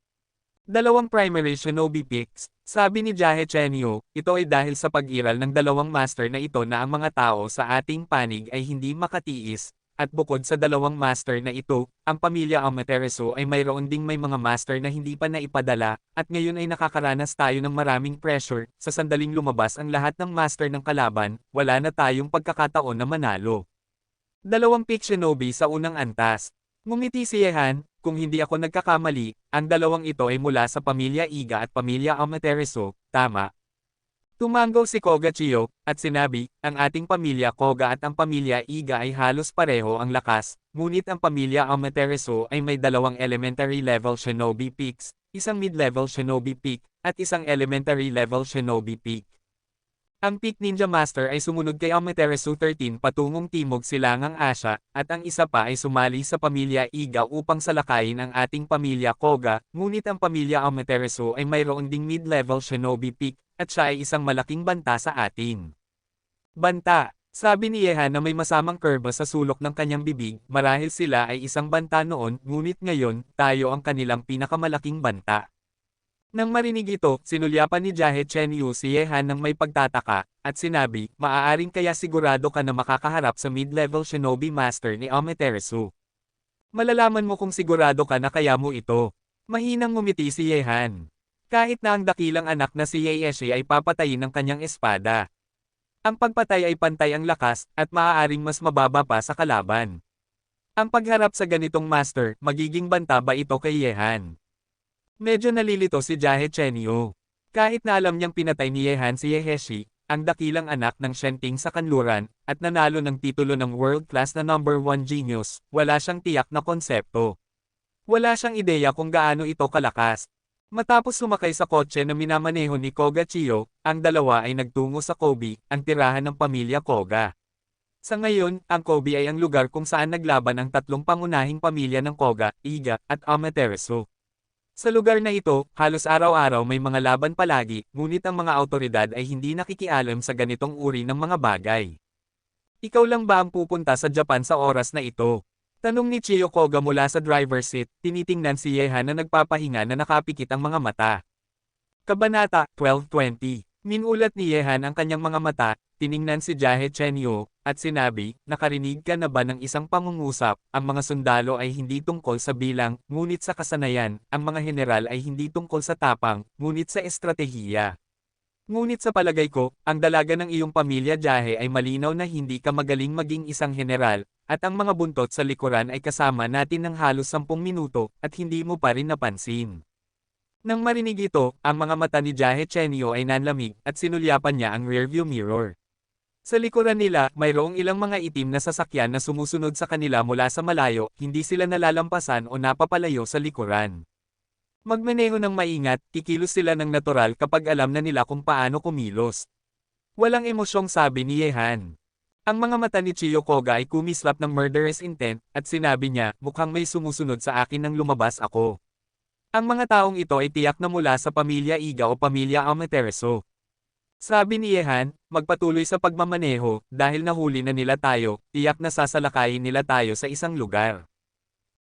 Dalawang primary shinobi picks, sabi ni Jahe Chenyo, ito ay dahil sa pag-iral ng dalawang master na ito na ang mga tao sa ating panig ay hindi makatiis, at bukod sa dalawang master na ito, ang pamilya Amaterasu ay mayroon ding may mga master na hindi pa naipadala, at ngayon ay nakakaranas tayo ng maraming pressure, sa sandaling lumabas ang lahat ng master ng kalaban, wala na tayong pagkakataon na manalo. Dalawang pick shinobi sa unang antas. Ngumiti si Yehan, kung hindi ako nagkakamali, ang dalawang ito ay mula sa pamilya Iga at pamilya Amaterasu, tama. Tumango si Koga Chiyo, at sinabi, ang ating pamilya Koga at ang pamilya Iga ay halos pareho ang lakas, ngunit ang pamilya Amaterasu ay may dalawang elementary level shinobi peaks, isang mid-level shinobi peak, at isang elementary level shinobi peak. Ang Peak Ninja Master ay sumunod kay Amaterasu 13 patungong Timog Silangang Asya, at ang isa pa ay sumali sa pamilya Iga upang salakayin ang ating pamilya Koga, ngunit ang pamilya Amaterasu ay mayroon ding mid-level shinobi peak, at siya ay isang malaking banta sa atin. Banta, sabi ni Yehan na may masamang kurba sa sulok ng kanyang bibig, marahil sila ay isang banta noon, ngunit ngayon, tayo ang kanilang pinakamalaking banta. Nang marinig ito, sinulyapan ni Jahe Chenyu si Yehan ng may pagtataka, at sinabi, maaaring kaya sigurado ka na makakaharap sa mid-level shinobi master ni Amaterasu. Malalaman mo kung sigurado ka na kaya mo ito. Mahinang ngumiti si Yehan. Kahit na ang dakilang anak na si Yeeshi ay papatayin ng kanyang espada. Ang pagpatay ay pantay ang lakas, at maaaring mas mababa pa sa kalaban. Ang pagharap sa ganitong master, magiging banta ba ito kay Yehan? Medyo nalilito si Jahe Chenyo. Kahit na alam niyang pinatay ni Yehan si Yeheshi, ang dakilang anak ng Shenting sa kanluran, at nanalo ng titulo ng world-class na number 1 genius, wala siyang tiyak na konsepto. Wala siyang ideya kung gaano ito kalakas. Matapos sumakay sa kotse na minamaneho ni Koga Chiyo, ang dalawa ay nagtungo sa Kobe, ang tirahan ng pamilya Koga. Sa ngayon, ang Kobe ay ang lugar kung saan naglaban ang tatlong pangunahing pamilya ng Koga, Iga, at Amaterasu. Sa lugar na ito, halos araw-araw may mga laban palagi, ngunit ang mga awtoridad ay hindi nakikialam sa ganitong uri ng mga bagay. Ikaw lang ba ang pupunta sa Japan sa oras na ito? Tanong ni Chiyo Koga mula sa driver's seat, tinitingnan si Yehan na nagpapahinga na nakapikit ang mga mata. Kabanata 12:20. Minulat ni Yehan ang kanyang mga mata, tiningnan si Jahe Chenyo, at sinabi, nakarinig ka na ba ng isang pangungusap, ang mga sundalo ay hindi tungkol sa bilang, ngunit sa kasanayan, ang mga general ay hindi tungkol sa tapang, ngunit sa estratehiya. Ngunit sa palagay ko, ang dalaga ng iyong pamilya Jahe ay malinaw na hindi ka magaling maging isang general, at ang mga buntot sa likuran ay kasama natin ng halos 10 minuto, at hindi mo pa rin napansin. Nang marinig ito, ang mga mata ni Jahe Chenyo ay nanlamig, at sinulyapan niya ang rearview mirror. Sa likuran nila, mayroong ilang mga itim na sasakyan na sumusunod sa kanila mula sa malayo, hindi sila nalalampasan o napapalayo sa likuran. Magmaneho ng maingat, kikilos sila ng natural kapag alam na nila kung paano kumilos. Walang emosyong sabi ni Yehan. Ang mga mata ni Chiyo Koga ay kumislap ng murderous intent, at sinabi niya, mukhang may sumusunod sa akin nang lumabas ako. Ang mga taong ito ay tiyak na mula sa pamilya Iga o pamilya Amaterasu. Sabi ni Yehan, magpatuloy sa pagmamaneho, dahil nahuli na nila tayo, tiyak na sasalakayin nila tayo sa isang lugar.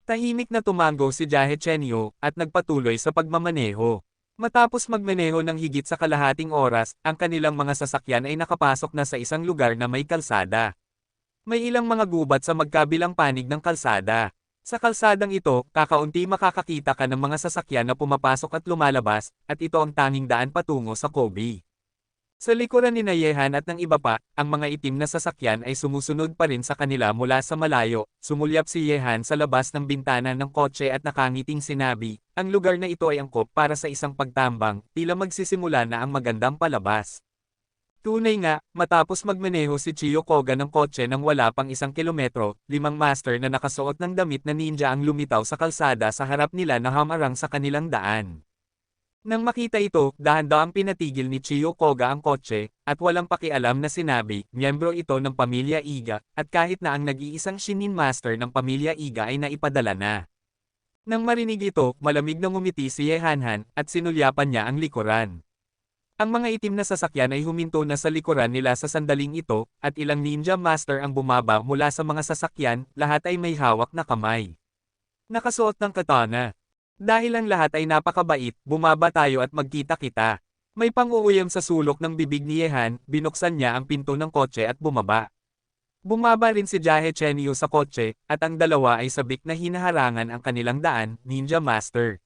Tahimik na tumango si Jahe Chenyo, at nagpatuloy sa pagmamaneho. Matapos magmaneho ng higit sa kalahating oras, ang kanilang mga sasakyan ay nakapasok na sa isang lugar na may kalsada. May ilang mga gubat sa magkabilang panig ng kalsada. Sa kalsadang ito, kakaunti makakakita ka ng mga sasakyan na pumapasok at lumalabas, at ito ang tanging daan patungo sa Kobe. Sa likuran ni Yehan at ng iba pa, ang mga itim na sasakyan ay sumusunod pa rin sa kanila mula sa malayo. Sumulyap si Yehan sa labas ng bintana ng kotse at nakangiting sinabi, ang lugar na ito ay angkop para sa isang pagtambang, tila magsisimula na ang magandang palabas. Tunay nga, matapos magmaneho si Chiyo Koga ng kotse nang wala pang 1 kilometro, 5 master na nakasuot ng damit na ninja ang lumitaw sa kalsada sa harap nila na hamarang sa kanilang daan. Nang makita ito, dahan-dahang pinatigil ni Chiyo Koga ang kotse, at walang pakialam na sinabi, miyembro ito ng pamilya Iga, at kahit na ang nag-iisang Shinin Master ng pamilya Iga ay naipadala na. Nang marinig ito, malamig na ngumiti si Yehanhan, at sinulyapan niya ang likuran. Ang mga itim na sasakyan ay huminto na sa likuran nila sa sandaling ito, at ilang ninja master ang bumaba mula sa mga sasakyan, lahat ay may hawak na kamay. Nakasuot ng katana. Dahil ang lahat ay napakabait, bumaba tayo at magkita-kita. May pang-uuyam sa sulok ng bibig ni Yehan, binuksan niya ang pinto ng kotse at bumaba. Bumaba rin si Jahe Chenyu sa kotse, at ang dalawa ay sabik na hinaharangan ang kanilang daan, Ninja Master.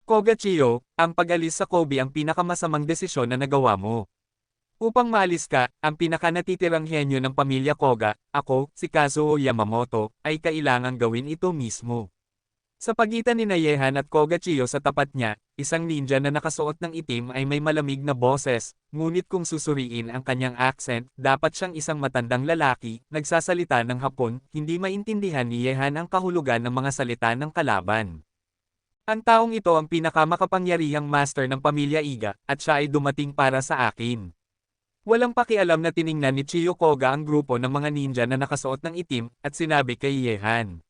Koga Chiyo, ang pag-alis sa Kobe ang pinakamasamang desisyon na nagawa mo. Upang maalis ka, ang pinakanatitirang henyo ng pamilya Koga, ako, si Kazuo Yamamoto, ay kailangang gawin ito mismo. Sa pagitan ni Yehan at Koga Chiyo sa tapat niya, isang ninja na nakasuot ng itim ay may malamig na boses, ngunit kung susuriin ang kanyang accent, dapat siyang isang matandang lalaki, nagsasalita ng Hapon, hindi maintindihan ni Yehan ang kahulugan ng mga salita ng kalaban. Ang taong ito ang pinakamakapangyarihang master ng pamilya Iga, at siya ay dumating para sa akin. Walang pakialam na tiningnan ni Chiyo Koga ang grupo ng mga ninja na nakasuot ng itim, at sinabi kay Yehan.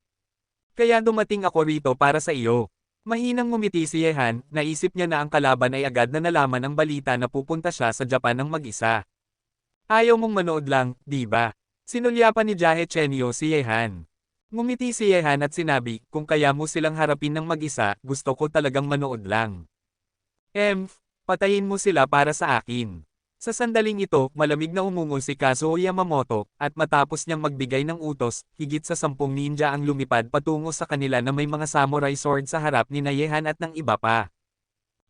Kaya dumating ako rito para sa iyo. Mahinang ngumiti si Yehan, naisip niya na ang kalaban ay agad na nalaman ang balita na pupunta siya sa Japan ng mag-isa. Ayaw mong manood lang, di ba? Sinulyapan ni Jahe Chenyo si Yehan. Ngumiti si Yehan at sinabi, kung kaya mo silang harapin ng mag-isa, gusto ko talagang manood lang. Patayin mo sila para sa akin. Sa sandaling ito, malamig na umungol si Kazuo Yamamoto, at matapos niyang magbigay ng utos, higit sa 10 ninja ang lumipad patungo sa kanila na may mga samurai sword sa harap ni Yehan at ng iba pa.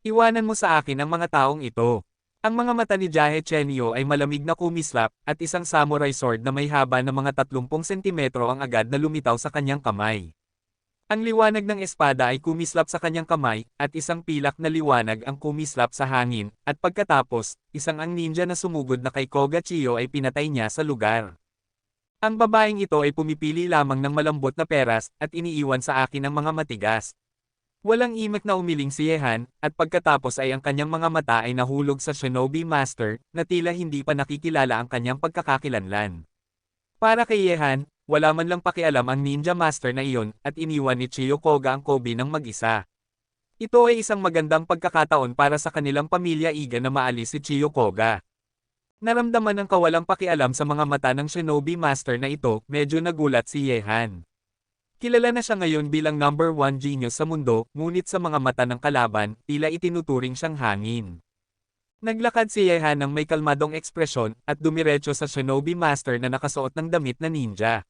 Iwanan mo sa akin ang mga taong ito. Ang mga mata ni Jahe Chenyo ay malamig na kumislap, at isang samurai sword na may haba na mga 30 sentimetro ang agad na lumitaw sa kanyang kamay. Ang liwanag ng espada ay kumislap sa kanyang kamay, at isang pilak na liwanag ang kumislap sa hangin, at pagkatapos, isang ang ninja na sumugod na kay Koga Chiyo ay pinatay niya sa lugar. Ang babaeng ito ay pumipili lamang ng malambot na peras, at iniiwan sa akin ang mga matigas. Walang imak na umiling si Yehan, at pagkatapos ay ang kanyang mga mata ay nahulog sa Shinobi Master, na tila hindi pa nakikilala ang kanyang pagkakakilanlan. Para kay Yehan, wala man lang pakialam ang Ninja Master na iyon, at iniwan ni Chiyo Koga ang Kobe ng mag-isa. Ito ay isang magandang pagkakataon para sa kanilang pamilya Iga na maalis si Chiyo Koga. Naramdaman ng kawalang pakialam sa mga mata ng Shinobi Master na ito, medyo nagulat si Yehan. Kilala na siya ngayon bilang number 1 genius sa mundo, ngunit sa mga mata ng kalaban, tila itinuturing siyang hangin. Naglakad si Yehan ng may kalmadong ekspresyon, at dumiretso sa Shinobi Master na nakasuot ng damit na ninja.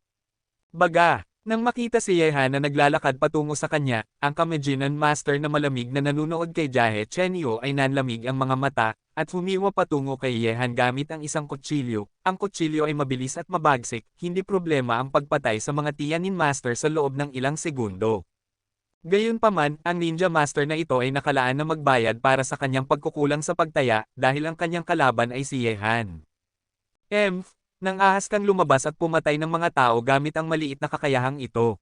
Baga, nang makita si Yehan na naglalakad patungo sa kanya, ang Kamejinan Master na malamig na nanunood kay Jahe Chenyo ay nanlamig ang mga mata, at humiwa patungo kay Yehan gamit ang isang kutsilyo. Ang kutsilyo ay mabilis at mabagsik, hindi problema ang pagpatay sa mga Tianin Master sa loob ng ilang segundo. Gayunpaman, ang Ninja Master na ito ay nakalaan na magbayad para sa kanyang pagkukulang sa pagtaya, dahil ang kanyang kalaban ay si Yehan. Nang ahas kang lumabas at pumatay ng mga tao gamit ang maliit na kakayahang ito.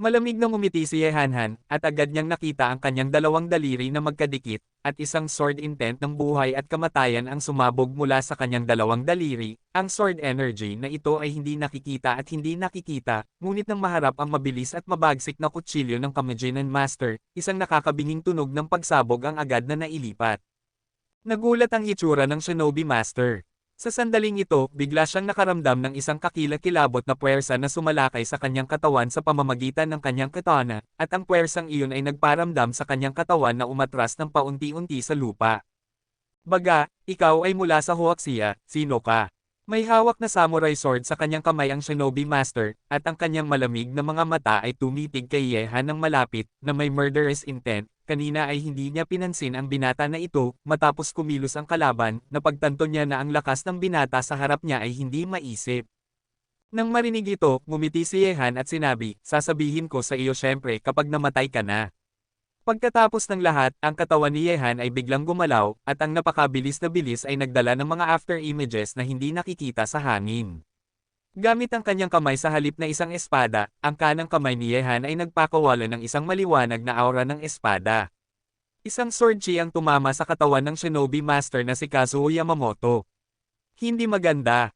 Malamig na ngumiti si Yehanhan, at agad niyang nakita ang kanyang dalawang daliri na magkadikit, at isang sword intent ng buhay at kamatayan ang sumabog mula sa kanyang dalawang daliri. Ang sword energy na ito ay hindi nakikita at hindi nakikita, ngunit nang maharap ang mabilis at mabagsik na kutsilyo ng Kamejinan Master, isang nakakabinging tunog ng pagsabog ang agad na nailipat. Nagulat ang itsura ng Shinobi Master. Sa sandaling ito, bigla siyang nakaramdam ng isang kakilakilabot na puwersa na sumalakay sa kanyang katawan sa pamamagitan ng kanyang katana, at ang puwersang iyon ay nagparamdam sa kanyang katawan na umatras ng paunti-unti sa lupa. Baga, ikaw ay mula sa Huaxia, sino ka? May hawak na samurai sword sa kanyang kamay ang Shinobi Master, at ang kanyang malamig na mga mata ay tumitig kay Yehan ng malapit, na may murderous intent. Kanina ay hindi niya pinansin ang binata na ito, matapos kumilos ang kalaban, napagtanto niya na ang lakas ng binata sa harap niya ay hindi maisip. Nang marinig ito, ngumiti si Yehan at sinabi, sasabihin ko sa iyo syempre kapag namatay ka na. Pagkatapos ng lahat, ang katawan ni Yehan ay biglang gumalaw, at ang napakabilis na bilis ay nagdala ng mga after images na hindi nakikita sa hangin. Gamit ang kanyang kamay sa halip na isang espada, ang kanang kamay ni Yehan ay nagpakawala ng isang maliwanag na aura ng espada. Isang sword chi ang tumama sa katawan ng Shinobi Master na si Kazuo Yamamoto. Hindi maganda.